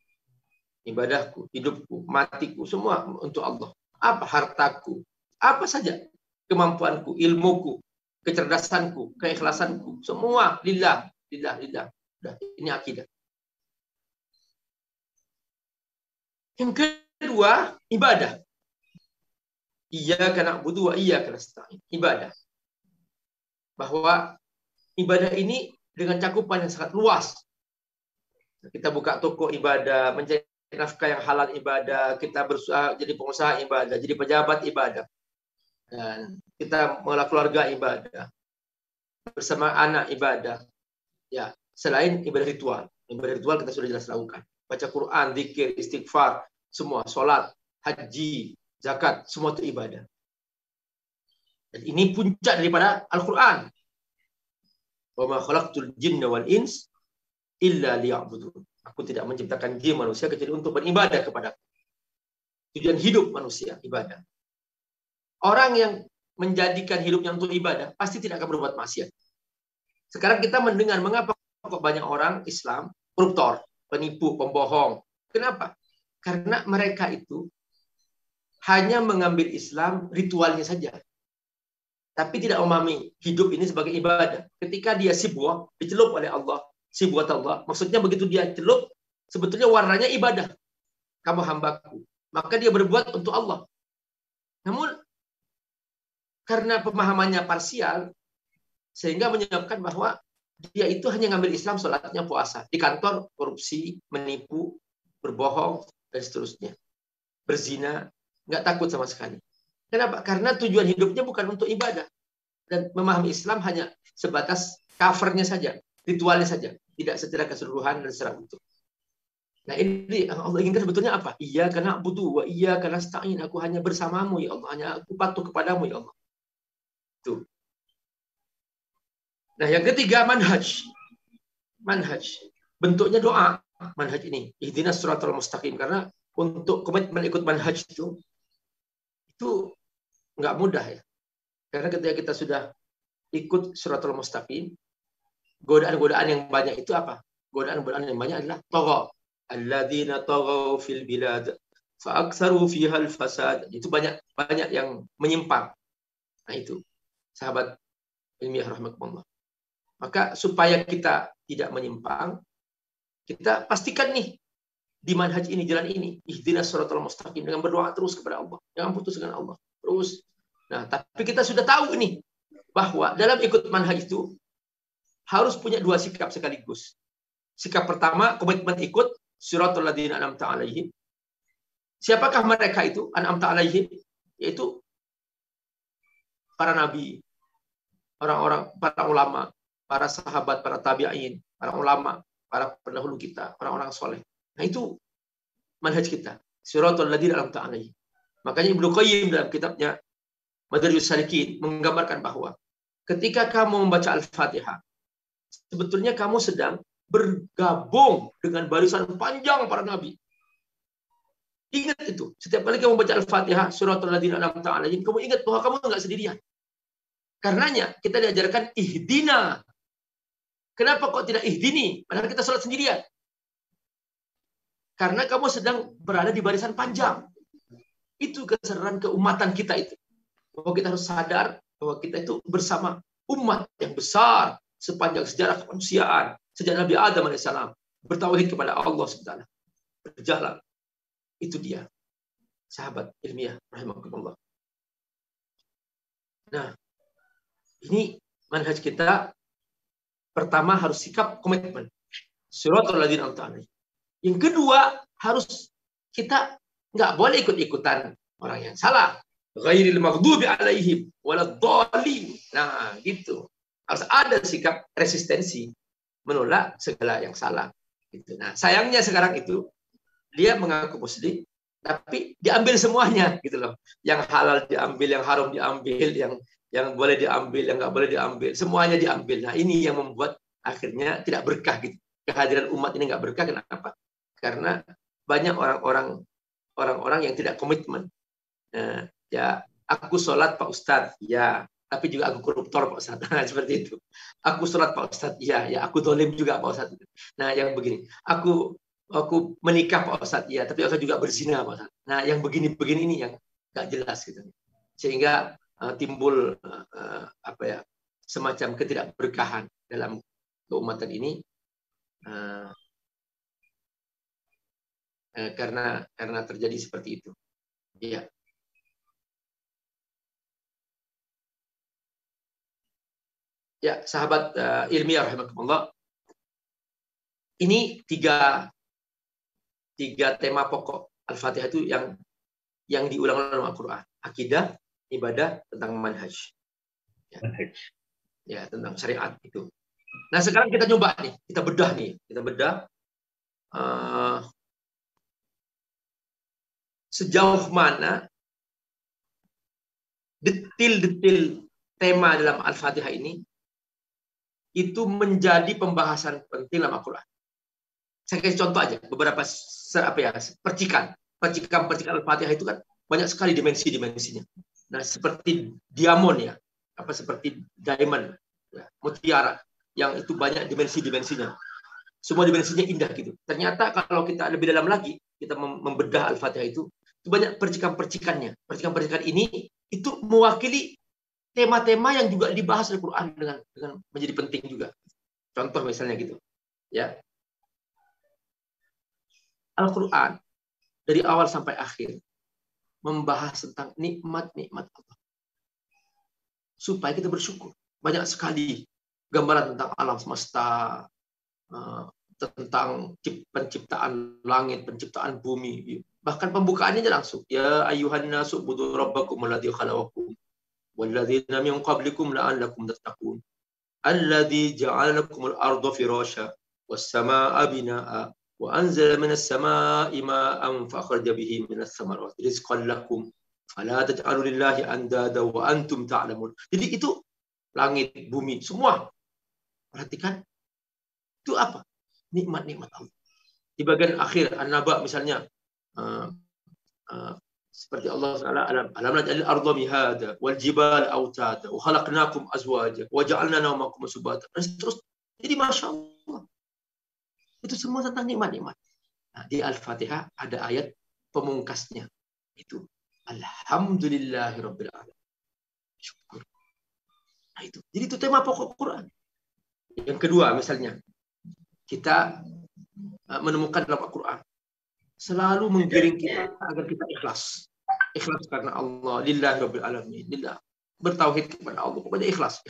ibadahku, hidupku, matiku semua untuk Allah. Apa hartaku, apa saja kemampuanku, ilmuku, kecerdasanku, keikhlasanku, semua lillah. Ini akidah. Yang kedua, ibadah. Iyyaka na'budu wa iyyaka nasta'in. Ibadah. Bahwa ibadah ini dengan cakupan yang sangat luas. Kita buka toko ibadah, mencari nafkah yang halal ibadah, kita berusaha jadi pengusaha ibadah, jadi pejabat ibadah. Dan kita mengelola keluarga ibadah. Bersama anak ibadah. Ya, selain ibadah ritual. Ibadah ritual kita sudah jelas lakukan. Baca Quran, zikir, istighfar, semua, sholat, haji, zakat, semua itu ibadah. Dan ini puncak daripada Al-Quran. Wa ma khalaqtul jinna wal ins illa liya'budun. Aku tidak menciptakan jin manusia kecuali untuk beribadah kepada-Ku. Tujuan hidup manusia ibadah. Orang yang menjadikan hidupnya untuk ibadah pasti tidak akan berbuat maksiat. Sekarang kita mendengar mengapa kok banyak orang Islam koruptor, penipu, pembohong. Kenapa? Karena mereka itu hanya mengambil Islam ritualnya saja. Tapi tidak memahami hidup ini sebagai ibadah. Ketika dia sibwa, dicelup oleh Allah, sibwat Allah. Maksudnya begitu dia celup, sebetulnya warnanya ibadah. Kamu hambaku. Maka dia berbuat untuk Allah. Namun, karena pemahamannya parsial, sehingga menyebabkan bahwa dia itu hanya ngambil Islam, sholatnya puasa. Di kantor, korupsi, menipu, berbohong, dan seterusnya. Berzina, nggak takut sama sekali. Kenapa? Karena tujuan hidupnya bukan untuk ibadah. Dan memahami Islam hanya sebatas covernya saja, ritualnya saja. Tidak secara keseluruhan dan secara utuh. Nah ini yang Allah inginkan sebetulnya apa? Iyyaka na'budu wa iyyaka nasta'in. Aku hanya bersamamu ya Allah. Hanya aku patuh kepadamu ya Allah. Tuh. Nah yang ketiga manhaj. Manhaj. Bentuknya doa. Manhaj ini. Ihdinas siratal mustaqim. Karena untuk komitmen ikut manhaj itu itu nggak mudah ya. Karena ketika kita sudah ikut Shiratal Mustaqim, godaan-godaan yang banyak itu apa? Godaan-godaan yang banyak adalah taghaw. Alladzina taghaw fil bilad fa'aktsaru fiha al-fasad. Itu banyak yang menyimpang. Nah itu, sahabat ilmiah rahimakumullah. Maka supaya kita tidak menyimpang, kita pastikan nih di manhaj ini, jalan ini, ihdinas shiratal mustaqim, dengan berdoa terus kepada Allah. Jangan putus dengan Allah. Terus. Nah, tapi kita sudah tahu ini bahwa dalam ikut manhaj itu harus punya dua sikap sekaligus. Sikap pertama, komitmen ikut shiratal ladzina an'amta 'alaihim. Siapakah mereka itu? An'amta 'alaihim, yaitu para nabi, orang-orang, para ulama, para sahabat, para tabi'in, para ulama, para pendahulu kita, orang-orang soleh. Nah itu manhaj kita. Shiratal ladzina an'amta 'alaihim. Makanya Ibnu Qayyim dalam kitabnya Madarijus Salikin menggambarkan bahwa ketika kamu membaca Al-Fatihah, sebetulnya kamu sedang bergabung dengan barisan panjang para nabi. Ingat itu. Setiap kali kamu membaca Al-Fatihah, Shiratal ladzina an'amta 'alaihim, kamu ingat bahwa kamu enggak sendirian. Karenanya kita diajarkan ihdina. Kenapa kok tidak ihdini? Padahal kita sholat sendirian. Karena kamu sedang berada di barisan panjang. Itu kesadaran keumatan kita itu. Bahwa kita harus sadar bahwa kita itu bersama umat yang besar sepanjang sejarah kemanusiaan. Sejak Nabi Adam AS bertauhid kepada Allah SWT. Berjalan. Itu dia. Sahabat ilmiah rahimakumullah. Nah, ini manhaj kita. Pertama harus sikap komitmen. Shiratal ladzina an'amta 'alaihim. Yang kedua, harus kita nggak boleh ikut-ikutan orang yang salah. Ghairil maghdubi 'alaihim waladhdallin. Nah, gitu. Harus ada sikap resistensi menolak segala yang salah. Gitu. Nah, sayangnya sekarang itu dia mengaku muslim, tapi diambil semuanya, gitu loh. Yang halal diambil, yang haram diambil, yang boleh diambil, yang nggak boleh diambil, semuanya diambil. Nah, ini yang membuat akhirnya tidak berkah gitu. Kehadiran umat ini nggak berkah. Kenapa? Karena banyak orang-orang yang tidak komitmen. Ya, aku sholat Pak Ustadz, ya, tapi juga aku koruptor Pak Ustadz. Nah, seperti itu. Aku sholat Pak Ustadz, ya, aku dolim juga Pak Ustadz. Nah, yang begini, aku menikah Pak Ustadz, ya, tapi aku juga berzina Pak Ustadz. Nah, yang begini-begini ini yang nggak jelas gitu. Sehingga timbul semacam ketidakberkahan dalam keumatan ini karena terjadi seperti itu. Iya. Ya, sahabat ilmiah rahimakumullah. Ini tiga tema pokok Al-Fatihah itu yang diulang dalam Al-Qur'an. Akidah, ibadah, tentang manhaj. Ya, tentang syariat itu. Nah, sekarang kita coba nih, kita bedah sejauh mana detil-detil tema dalam Al-Fatihah ini itu menjadi pembahasan penting dalam Al-Quran. Saya kasih contoh aja, beberapa percikan Al-Fatihah itu kan banyak sekali dimensinya. Nah, seperti diamond ya, seperti diamond, ya, mutiara, yang itu banyak dimensinya. Semua dimensinya indah gitu. Ternyata kalau kita lebih dalam lagi, kita membedah Al-Fatihah itu banyak percikan-percikannya. Percikan-percikan ini itu mewakili tema-tema yang juga dibahas oleh Quran dengan menjadi penting juga. Contoh misalnya gitu. Ya. Al-Quran dari awal sampai akhir membahas tentang nikmat-nikmat Allah. Supaya kita bersyukur. Banyak sekali gambaran tentang alam semesta, tentang penciptaan langit, penciptaan bumi. Bahkan pembukaannya aja langsung. Ya ayyuhan nasu ubudu rabbakum alladzi khalaqakum walladzina min qablikum la'allakum tattaqun. Alladzi ja'ala lakumul arda firasya was samaa'a binaa'a wa anzala minas samaa'i ma'an fa akhraja bihi minas samarati rizqan lakum fala taj'alu lillahi andada wa antum ta'lamun. Jadi itu langit, bumi, semua. Perhatikan. Itu apa? Nikmat-nikmat Allah. Di bagian akhir An-Naba misalnya Seperti Allah Taala alam naj'alil arda mihada wal jibala autada wa khalaqnakum azwaja wa ja'alna nawmakum subata. Terus jadi masya Allah. Itu semua tentang nikmat-nikmat. Nah, di Al-Fatihah ada ayat pemungkasnya. Itu Alhamdulillahirabbil alamin. Syukur. Nah, itu. Jadi itu tema pokok Quran. Yang kedua misalnya kita menemukan dalam Al-Quran selalu menggiring kita agar kita ikhlas. Ikhlas karena Allah, lillahi rabbil alamin, lillah. Bertauhid kepada Allah, kepada ikhlas.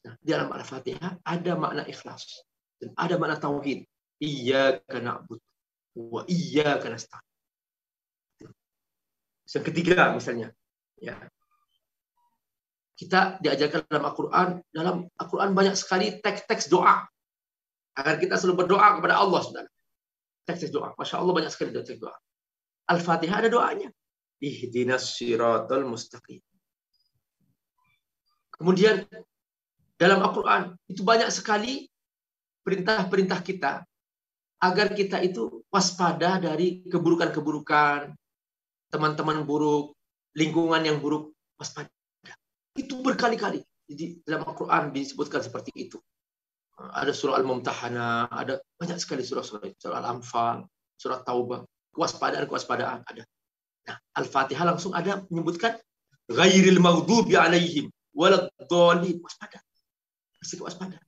Nah, di dalam Al-Fatihah ada makna ikhlas dan ada makna tauhid. Iyyaka na'budu wa iyyaka nasta'in. Yang ketiga misalnya, ya. Kita diajarkan dalam Al-Quran banyak sekali teks-teks doa agar kita selalu berdoa kepada Allah, saudara. Teks doa. Masya Allah banyak sekali teks doa. Al-Fatihah ada doanya. Ihdinas siratal mustaqim. Kemudian dalam Al-Quran itu banyak sekali perintah-perintah kita agar kita itu waspada dari keburukan-keburukan, teman-teman buruk, lingkungan yang buruk, waspada. Itu berkali-kali. Jadi dalam Al-Quran disebutkan seperti itu. Ada surah Al-Mumtahanah, ada banyak sekali surah-surah, surah Al-Anfal, surah Taubah, kewaspadaan ada. Nah, Al-Fatihah langsung ada menyebutkan ghairil maghdubi alaihim waladdallin, waspada. Bersikap waspada.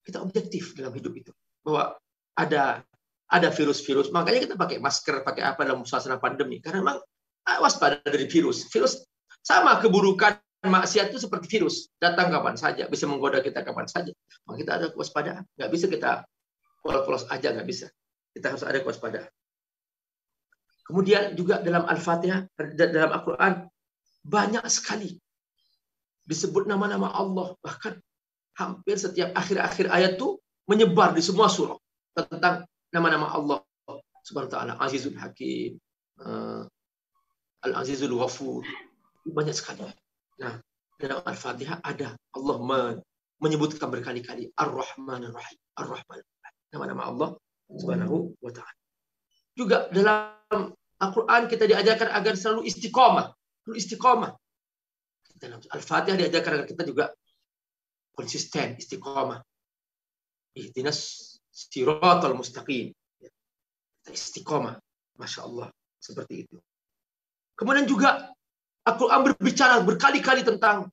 Kita objektif dalam hidup itu. Bahwa ada virus-virus, makanya kita pakai masker, pakai apa dalam suasana pandemi, karena memang waspada dari virus. Virus sama keburukan maksiat itu seperti virus, datang kapan saja, bisa menggoda kita kapan saja. Maka kita ada kewaspadaan, nggak bisa kita polos-polos aja, nggak bisa. Kita harus ada kewaspadaan. Kemudian juga dalam Al-Fatihah, dalam Al-Quran banyak sekali disebut nama-nama Allah, bahkan hampir setiap akhir-akhir ayat itu menyebar di semua surah tentang nama-nama Allah Subhanahu wa taala, Azizul Hakim, Al-Azizul Ghafur, banyak sekali. Nah, dalam Al-Fatihah ada Allah menyebutkan berkali-kali Ar-Rahman Ar-Rahim, Ar-Rahman Ar-Rahim. Nama-nama Allah Subhanahu wa taala. Juga dalam Al-Qur'an kita diajarkan agar selalu istiqomah. Dalam Al-Fatihah diajarkan agar kita juga konsisten, istiqomah. Ihdinas siratal mustaqim. Kita istiqomah. Masya Allah. Seperti itu. Kemudian juga Al-Quran berbicara berkali-kali tentang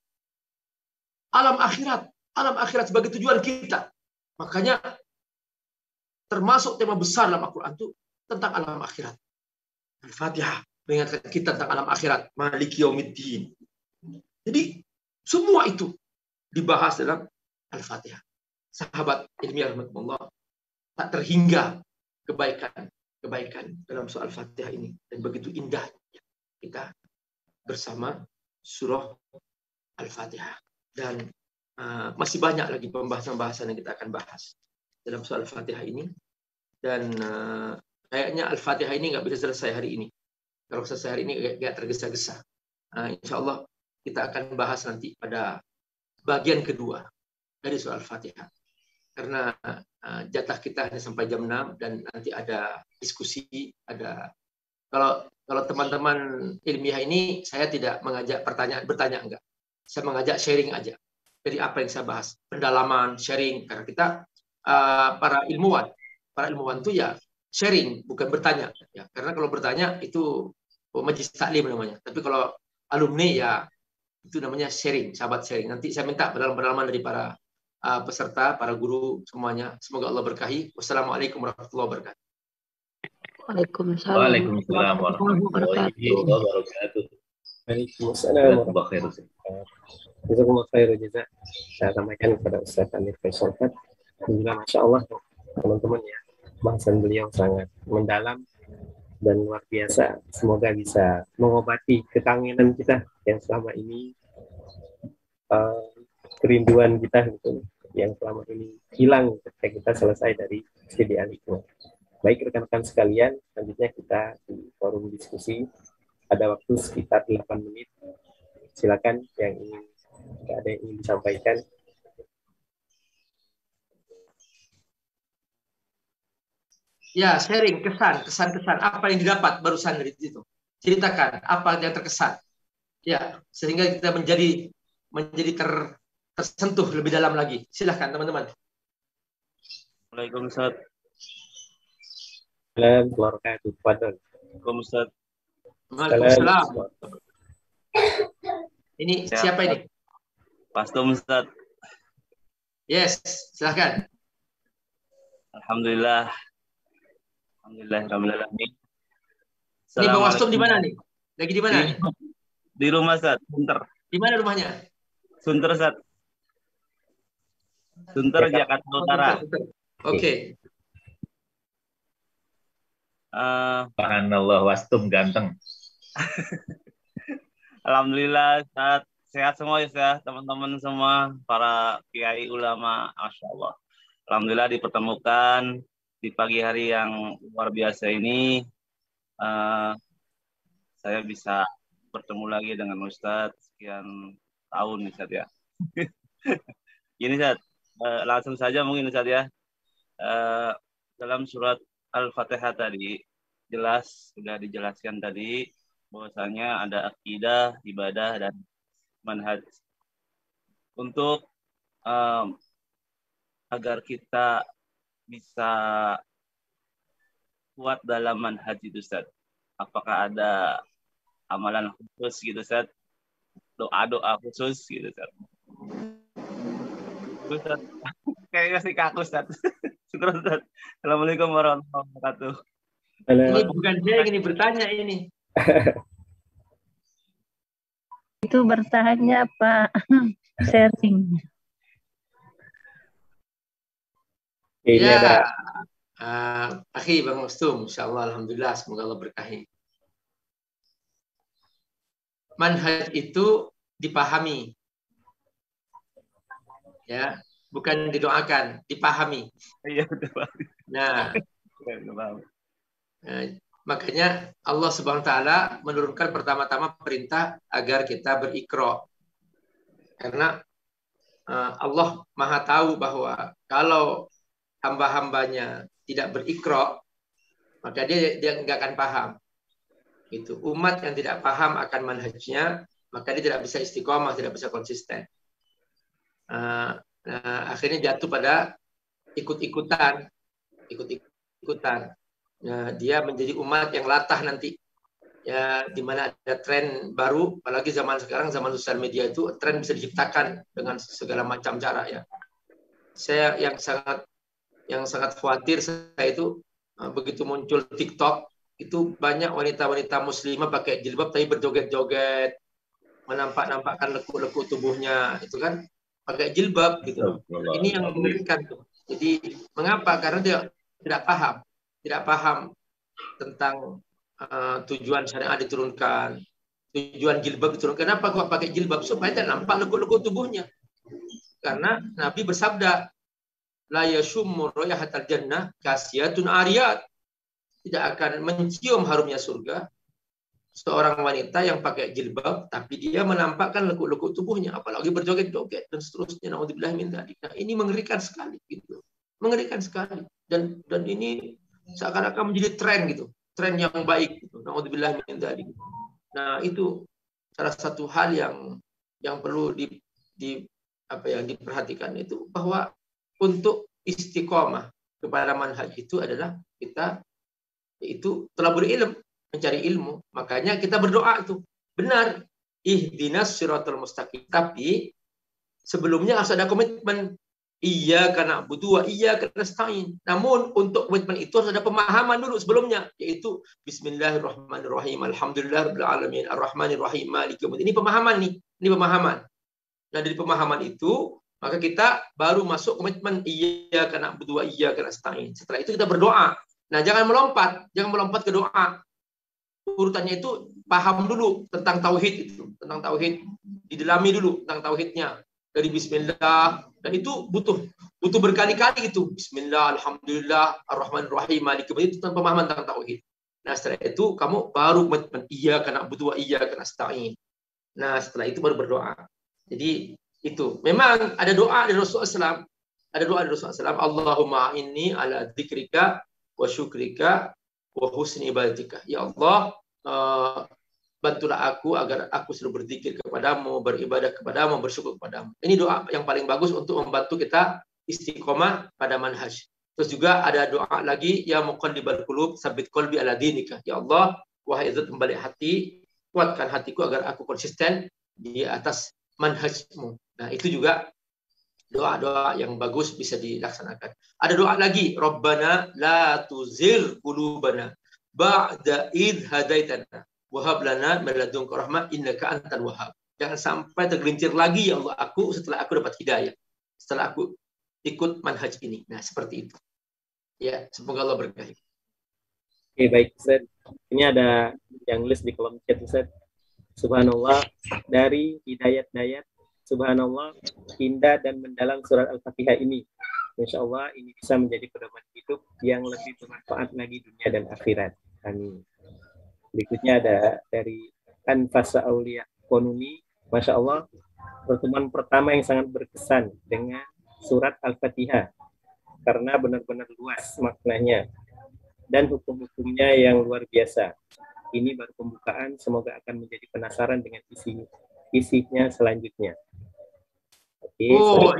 alam akhirat. Alam akhirat sebagai tujuan kita. Makanya termasuk tema besar dalam Al-Quran itu tentang alam akhirat. Al-Fatihah mengingatkan kita tentang alam akhirat. Maliki yaumiddin. Jadi semua itu dibahas dalam Al-Fatihah. Sahabat ilmiah rahmatullah, tak terhingga kebaikan dalam soal Al-Fatihah ini. Dan begitu indahnya kita bersama surah Al-Fatihah. Dan masih banyak lagi pembahasan-pembahasan yang kita akan bahas dalam soal Al-Fatihah ini. Dan kayaknya Al-Fatihah ini nggak bisa selesai hari ini. Kalau selesai hari ini nggak tergesa-gesa. Insya Allah kita akan bahas nanti pada bagian kedua dari soal Al-Fatihah. Karena jatah kita hanya sampai jam 6 dan nanti ada diskusi, ada kalau teman-teman ilmiah ini saya tidak mengajak bertanya enggak. Saya mengajak sharing aja. Jadi apa yang saya bahas, pendalaman, sharing, karena kita para ilmuwan itu ya sharing, bukan bertanya ya. Karena kalau bertanya itu majlis taklim namanya. Tapi kalau alumni ya itu namanya sharing, sahabat sharing. Nanti saya minta pendalaman dari para peserta, para guru semuanya. Semoga Allah berkahi. Wassalamualaikum warahmatullahi wabarakatuh. Waalaikumsalam warahmatullahi wabarakatuh. Waalaikumsalam warahmatullahi wabarakatuh. Jazakumullah khairan jazak. Saya sampaikan kepada Ustaz Amir Faisal Fat. Alhamdulillah, Masya Allah teman-teman ya, bahasan beliau sangat mendalam dan luar biasa. Semoga bisa mengobati kekangenan kita yang selama ini, kerinduan kita gitu, yang selama ini hilang ketika kita selesai dari studi al-hikmah. Baik rekan-rekan sekalian, selanjutnya kita di forum diskusi. Ada waktu sekitar 8 menit. Silakan yang ingin, ada yang ingin disampaikan. Ya, sharing kesan-kesan apa yang didapat barusan dari situ. Ceritakan apa yang terkesan. Ya, sehingga kita menjadi tersentuh lebih dalam lagi. Silahkan teman-teman. Waalaikumsalam Ustaz. Waalaikumsalam. Ustaz. Waalaikumsalam. Ini siapa ini? Pastor Ustaz. Yes, silahkan. Alhamdulillah. Alhamdulillahirrahmanirrahim. Ini Bang Wastom di mana nih? Lagi di mana nih? Di rumah Ustaz, Sunter. Di mana rumahnya? Sunter Ustaz. Sunter Jakarta Utara. Oke. Subhanallah, Wastum ganteng. Alhamdulillah Ustaz. Sehat semua ya teman-teman semua, para kiai ulama, Masya Allah. Alhamdulillah dipertemukan di pagi hari yang luar biasa ini. Saya bisa bertemu lagi dengan Ustadz sekian tahun nih Ustadz ya. Ini Ustadz, langsung saja mungkin Ustadz ya. Dalam surat Al-Fatihah tadi jelas sudah dijelaskan tadi bahwasanya ada akidah, ibadah dan manhaj. Untuk agar kita bisa kuat dalam manhaj itu Ustaz, apakah ada amalan khusus gitu Ustaz, doa-doa khusus gitu Ustaz? Ustaz, kayaknya sih kaku Ustaz. Syukur Ustaz. Assalamualaikum warahmatullahi wabarakatuh. Ini bukan saya ini bertanya ini. Itu bertanya Pak, sharing. Ini Ya, ada akhi Bang Wastum, insyaallah alhamdulillah semoga Allah berkahi. Manhaj itu dipahami. Ya, bukan didoakan, dipahami. Iya, betul. Nah, makanya Allah Subhanahu wa taala menurunkan pertama-tama perintah agar kita berikra. Karena Allah Maha tahu bahwa kalau hamba-hambanya tidak berikra, maka dia nggak akan paham. Itu umat yang tidak paham akan manhajnya, maka dia tidak bisa istiqomah, tidak bisa konsisten. Akhirnya jatuh pada ikut-ikutan. Dia menjadi umat yang latah nanti. Ya, di mana ada tren baru, apalagi zaman sekarang, zaman sosial media itu tren bisa diciptakan dengan segala macam cara ya. Saya yang sangat khawatir saya itu begitu muncul TikTok itu banyak wanita-wanita muslimah pakai jilbab tapi berjoget-joget, menampakkan lekuk-lekuk tubuhnya, itu kan pakai jilbab gitu. Ini yang mengerikan tuh. Jadi mengapa? Karena dia tidak paham tentang tujuan syariat diturunkan, tujuan jilbab diturunkan. Kenapa kok pakai jilbab? Supaya tidak nampak lekuk-lekuk tubuhnya. Karena Nabi bersabda, la yashummu rayahatal jannah kasiyatun ariyat. Tidak akan mencium harumnya surga seorang wanita yang pakai jilbab tapi dia menampakkan lekuk-lekuk tubuhnya, apalagi berjoget-joget dan seterusnya. Naudzubillah min dzalik. Nah, ini mengerikan sekali gitu. Mengerikan sekali. Dan ini seakan-akan menjadi tren gitu. Tren yang baik gitu. Naudzubillah min dzalik. Nah, itu salah satu hal yang perlu diperhatikan itu bahwa untuk istiqomah kepada manhaj itu adalah kita itu talabul ilm, mencari ilmu. Makanya kita berdoa itu benar, ihdinas siratal mustaqim. Tapi sebelumnya harus ada komitmen, iyyaka na'budu wa iyyaka nasta'in. Namun untuk komitmen itu harus ada pemahaman dulu sebelumnya, yaitu bismillahirrahmanirrahim, alhamdulillahirabbil alamin, arrahmanirrahim, maliki yaumiddin. Ini pemahaman nih, ini pemahaman. Nah, dari pemahaman itu maka kita baru masuk komitmen iyyaka na'budu wa iyyaka nasta'in. Setelah itu kita berdoa. Nah, jangan melompat ke doa. Urutannya itu paham dulu tentang tauhid itu, tentang tauhid, didalami dulu tentang tauhidnya dari bismillah, dan itu butuh berkali-kali itu. Bismillah, alhamdulillah, arrahmanirrahim, maliki yaumiddin, itu tentang pemahaman tentang tauhid. Nah, setelah itu kamu baru komitmen iyyaka na'budu wa iyyaka nasta'in. Nah, setelah itu baru berdoa. Jadi itu memang ada doa dari Rasulullah SAW. Ada doa dari Rasulullah SAW. Allahumma inni ala dzikrika wa syukrika wa husni ibadatika. Ya Allah, bantulah aku agar aku selalu berzikir kepadamu, beribadah kepadamu, bersyukur kepadamu. Ini doa yang paling bagus untuk membantu kita istiqomah pada manhaj. Terus juga ada doa lagi, ya muqallibal qulub, tsabbit qalbi ala dinika. Ya Allah, wahai zat pembalik hati, kuatkan hatiku agar aku konsisten di atas manhajmu. Nah, itu juga doa-doa yang bagus bisa dilaksanakan. Ada doa lagi, Rabbana la tuzigh qulubana ba'da id hadaitana wa hab lana min ladunka rahmah innaka antal wahhab. Jangan sampai tergelincir lagi ya Allah aku setelah aku dapat hidayah, setelah aku ikut manhaj ini. Nah, seperti itu. Ya, semoga Allah berkahi. Oke, baik Ustaz. Ini ada yang list di kolom chat Ustaz. Subhanallah, dari hidayat-dayat, subhanallah, indah dan mendalam surat Al-Fatihah ini. Insya Allah ini bisa menjadi pedoman hidup yang lebih bermanfaat lagi dunia dan akhirat. Amin. Berikutnya ada dari Anfasa Aulia Konuni. Masya Allah, pertemuan pertama yang sangat berkesan dengan surat Al-Fatihah. Karena benar-benar luas maknanya. Dan hukum-hukumnya yang luar biasa. Ini baru pembukaan, semoga akan menjadi penasaran dengan isinya selanjutnya. Oke,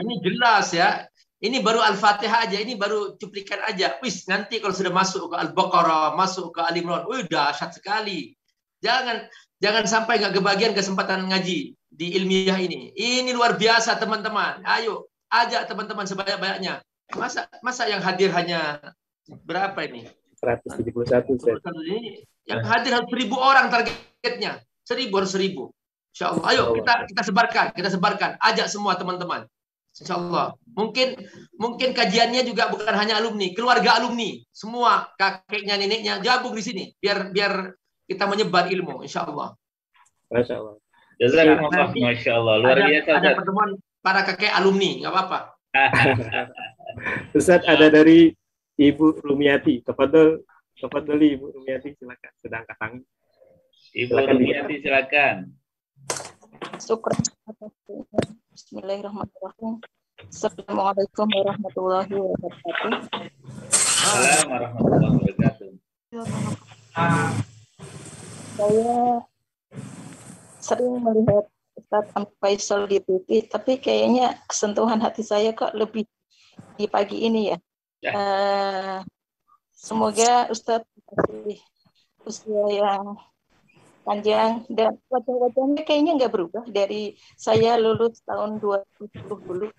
ini jelas ya. Ini baru Al-Fatihah aja, ini baru cuplikan aja. Wis, nanti kalau sudah masuk ke Al-Baqarah, masuk ke Ali Imran, dahsyat sekali. Jangan sampai nggak kebagian kesempatan ngaji di ilmiah ini. Ini luar biasa teman-teman. Ayo, ajak teman-teman sebanyak-banyaknya. Masa yang hadir hanya berapa ini? 171 ini yang hadir 1.000 orang targetnya. 1.000 harus 1.000. Insya Allah. Ayo kita sebarkan. Ajak semua teman-teman. Insya Allah. Mungkin kajiannya juga bukan hanya alumni, keluarga alumni, semua kakeknya, neneknya gabung di sini. Biar kita menyebar ilmu. Insya Allah. Masya Allah. Jazakumullah, Masya Allah. Luar biasa. Ada pertemuan para kakek alumni, nggak apa-apa. Ustaz, ada dari Ibu Rumiati. Tafadhali Ibu Rumiati, silakan. Sedang angkat tangan. Ibu Rumiati, silakan. Syukur. Bismillahirrahmanirrahim. Assalamualaikum warahmatullahi wabarakatuh. Assalamualaikum warahmatullahi wabarakatuh. Saya sering melihat Ustaz Faisal di TV, tapi kayaknya kesentuhan hati saya kok lebih di pagi ini ya. Semoga Ustaz dikasih usia yang panjang dan wajah-wajahnya kayaknya nggak berubah dari saya lulus tahun 2010 dulu.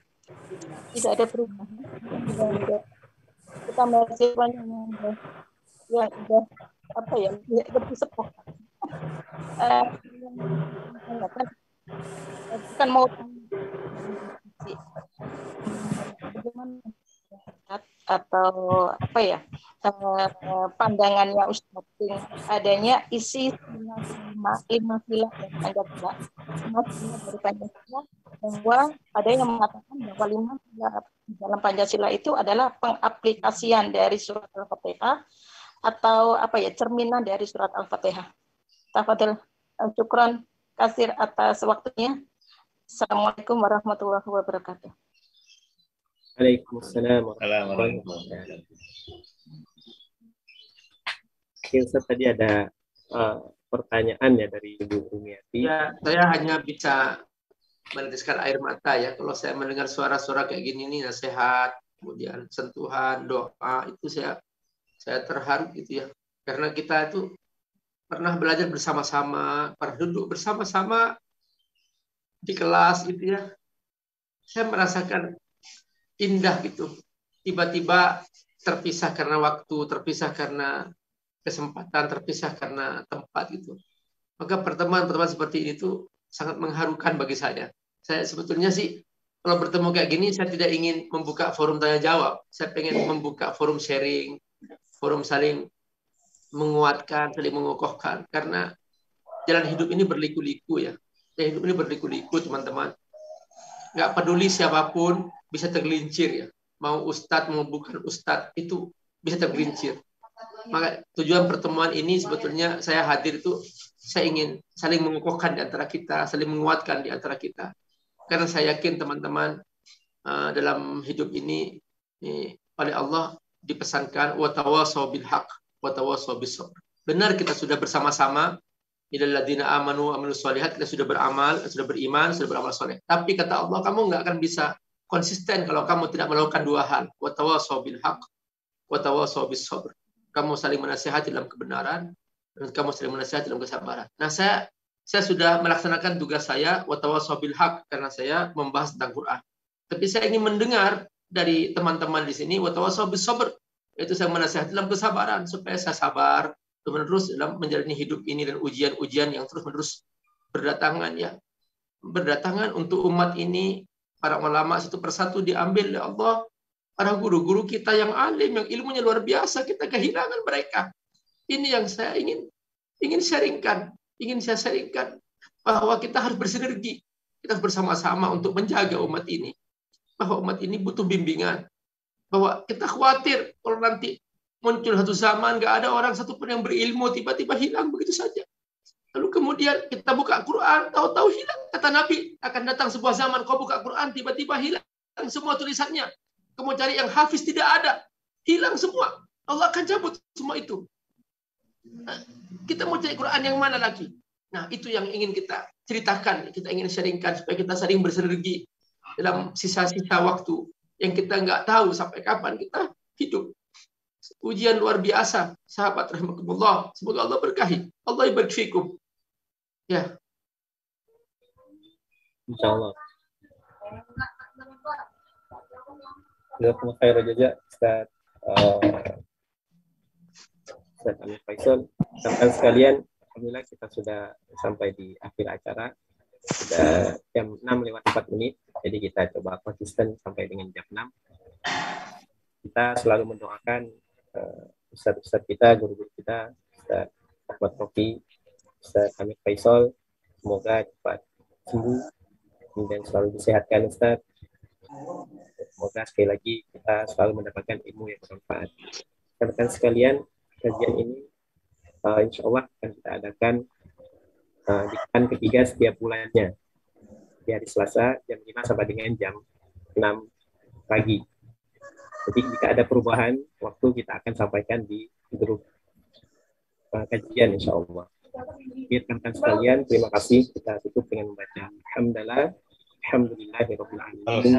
Tidak ada perubahan. Kita mahasiswanya yang udah apa ya, lebih sepuh. Bukan mau bagaimana atau apa ya, pandangannya Ustaz adanya isi 5 sila dari Pancasila, 5 sila dari Pancasila, bahwa ada yang mengatakan bahwa 5 sila dalam Pancasila itu adalah pengaplikasian dari surat Al-Fatihah atau apa ya, cerminan dari surat Al-Fatihah. Tafadhol, syukran kasir atas waktunya. Assalamualaikum warahmatullahi wabarakatuh. Waalaikumsalam warahmatullahi wabarakatuh. Ustaz, tadi ada pertanyaan ya dari Ibu Rumiati. Ya, saya hanya bisa meneteskan air mata ya kalau saya mendengar suara-suara kayak gini nih, nasihat, kemudian sentuhan, doa, itu saya terharu gitu ya. Karena kita itu pernah belajar bersama-sama, pernah duduk bersama-sama di kelas gitu ya. Saya merasakan indah gitu. Tiba-tiba terpisah karena waktu, terpisah karena kesempatan, terpisah karena tempat gitu. Maka pertemuan-pertemuan seperti ini tuh sangat mengharukan bagi saya. Saya sebetulnya sih kalau bertemu kayak gini saya tidak ingin membuka forum tanya jawab. Saya pengen membuka forum sharing, forum saling menguatkan, saling mengokohkan. Karena jalan hidup ini berliku-liku ya. Jalan hidup ini berliku-liku teman-teman. Nggak peduli siapapun bisa tergelincir ya. Mau ustadz, mau bukan ustadz, itu bisa tergelincir. Maka tujuan pertemuan ini sebetulnya saya hadir itu saya ingin saling mengokohkan di antara kita, saling menguatkan di antara kita. Karena saya yakin teman-teman dalam hidup ini oleh Allah dipesankan watawasau bil haq watawasau bis sabr. Benar kita sudah bersama-sama ilal ladzina amanu amilus shalihat, kita sudah beramal, sudah beriman, sudah beramal soleh. Tapi kata Allah, kamu nggak akan bisa konsisten kalau kamu tidak melakukan dua hal, watawasau bil haq watawasau bis sabr. Kamu saling menasihati dalam kebenaran dan kamu saling menasihati dalam kesabaran. Nah, saya sudah melaksanakan tugas saya watawasau bil haq karena saya membahas tentang Quran. Tapi saya ingin mendengar dari teman-teman di sini watawasau bis sabr, yaitu saya menasihati dalam kesabaran supaya saya sabar terus dalam menjalani hidup ini dan ujian-ujian yang terus-menerus berdatangan ya. Berdatangan untuk umat ini, para ulama satu persatu diambil oleh Allah. Para guru-guru kita yang alim, yang ilmunya luar biasa, kita kehilangan mereka. Ini yang saya ingin sharingkan, ingin saya sharingkan bahwa kita harus bersinergi, kita harus bersama-sama untuk menjaga umat ini. Bahwa umat ini butuh bimbingan. Bahwa kita khawatir kalau nanti muncul satu zaman nggak ada orang satupun yang berilmu, tiba-tiba hilang begitu saja. Lalu kemudian kita buka Quran, tahu-tahu hilang. Kata Nabi, akan datang sebuah zaman kau buka Quran, tiba-tiba hilang semua tulisannya. Kamu cari yang hafiz, tidak ada. Hilang semua. Allah akan cabut semua itu. Nah, kita mau cari Quran yang mana lagi? Nah, itu yang ingin kita ceritakan, kita ingin sharingkan supaya kita saling bersinergi dalam sisa-sisa waktu yang kita nggak tahu sampai kapan kita hidup. Ujian luar biasa, sahabat rahimakumullah. Semoga Allah berkahi. Allah ibarik fikum. Ya. Insyaallah. Jazakumullah khairan jazaa Ustaz Amir Faisal. Teman sekalian, alhamdulillah kita sudah sampai di akhir acara. Sudah jam 6:04. Jadi kita coba konsisten sampai dengan jam 6. Kita selalu mendoakan ustaz-ustaz kita, guru-guru kita, Ustaz Ahmad Rofi, Ustaz Amir Faisal, semoga cepat sembuh dan selalu disehatkan Ustaz. Semoga sekali lagi kita selalu mendapatkan ilmu yang bermanfaat. Rekan-rekan sekalian, kajian ini insya Allah akan kita adakan di pekan ketiga setiap bulannya, di hari Selasa jam 5 sampai dengan jam 6 pagi. Jadi jika ada perubahan waktu kita akan sampaikan di grup kajian insya Allah. Rekan-rekan sekalian, terima kasih. Kita tutup dengan membaca Alhamdulillahirabbil alamin.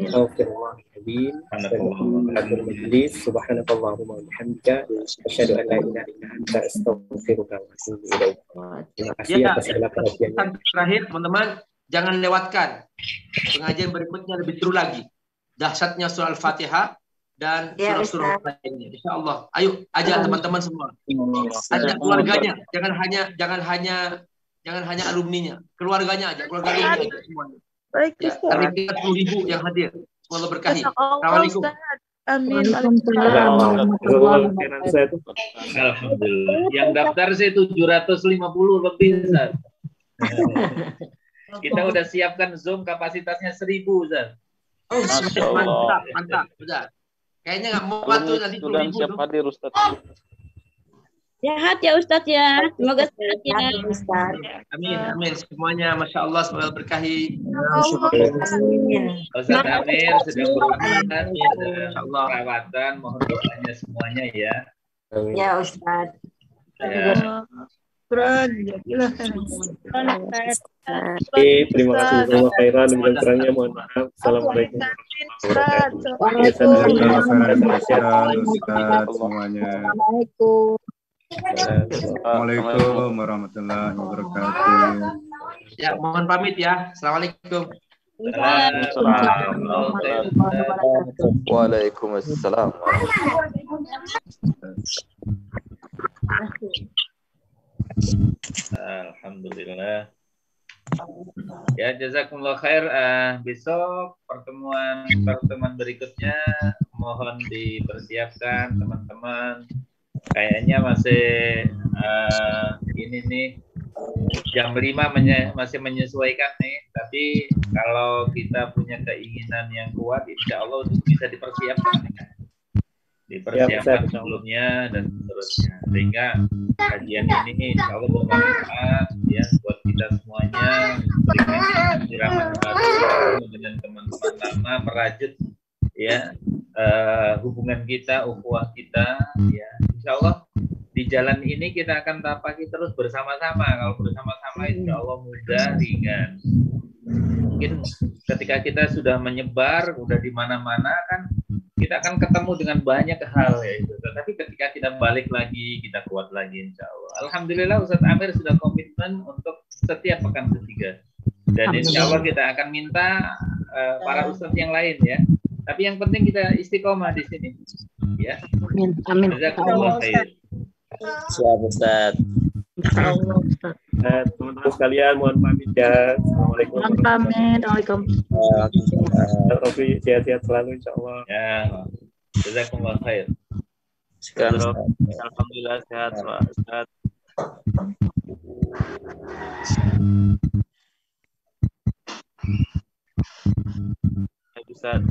Astagfirullahaladzim. Subhanakallahumma wa bihamdika asyhadu an la ilaha illa anta astaghfiruka wa atubu ilaik. Terima kasih atas segala perhatiannya. Terakhir, teman-teman, jangan lewatkan pengajian berikutnya lebih seru lagi. Dahsyatnya surah Al-Fatihah dan surah-surah lainnya. Insyaallah. Ayo ajak teman-teman semua. Ajak keluarganya. Jangan hanya alumninya. Keluarganya aja. Keluarganya aja semuanya. Baik, ya, karena kita 10.000 yang hadir. Semoga berkahi. Assalamualaikum. Amin. Alhamdulillah. Yang daftar sih 750 lebih, Ustaz. Kita udah siapkan Zoom kapasitasnya 1000, Ustaz. Mantap, Ustaz. Kayaknya nggak mau waktu nanti 10.000 siap hadir, Ustaz. Sehat ya Ustaz ya. Semoga sehat ya Ustaz. Amin. Semuanya, Masya Allah, semoga berkahi. Ustaz Amir sedang berusaha perawatan, mohon doanya semuanya ya. Ya Ustaz. Ya. Terima kasih semua khairan dan kurangnya mohon maaf. Assalamualaikum Assalamualaikum warahmatullahi wabarakatuh. Ya, mohon pamit ya. Assalamualaikum. Waalaikumsalam. Alhamdulillah. Ya, jazakumullah khair. Besok pertemuan berikutnya mohon dipersiapkan teman-teman. Kayaknya masih ini nih jam 5 masih menyesuaikan nih. Tapi kalau kita punya keinginan yang kuat, insya Allah bisa dipersiapkan sebelumnya dan seterusnya, sehingga kajian ini insya Allah bermanfaat ya buat kita semuanya, memberikan siraman baru dengan teman-teman lama, merajut ya hubungan kita, ukhuwah kita, ya insya Allah di jalan ini kita akan tapaki terus bersama-sama. Kalau bersama-sama insya Allah mudah, ringan. Mungkin ketika kita sudah menyebar, udah di mana-mana kan, kita akan ketemu dengan banyak hal ya itu. Tetapi ketika kita balik lagi, kita kuat lagi insya Allah. Alhamdulillah Ustadz Amir sudah komitmen untuk setiap pekan ketiga. Dan insya Allah kita akan minta para ustadz yang lain ya. Tapi yang penting kita istiqomah di sini. Ya. Amin. Amin. Jazakumullah khair. Siap Ustaz. Teman-teman sekalian mohon pamit ya. Assalamualaikum. Mohon pamit. Waalaikumsalam. Rofi sehat-sehat selalu insyaallah. Ya. Jazakumullah khair. Sekarang Alhamdulillah sehat Pak Ustaz. Ustaz.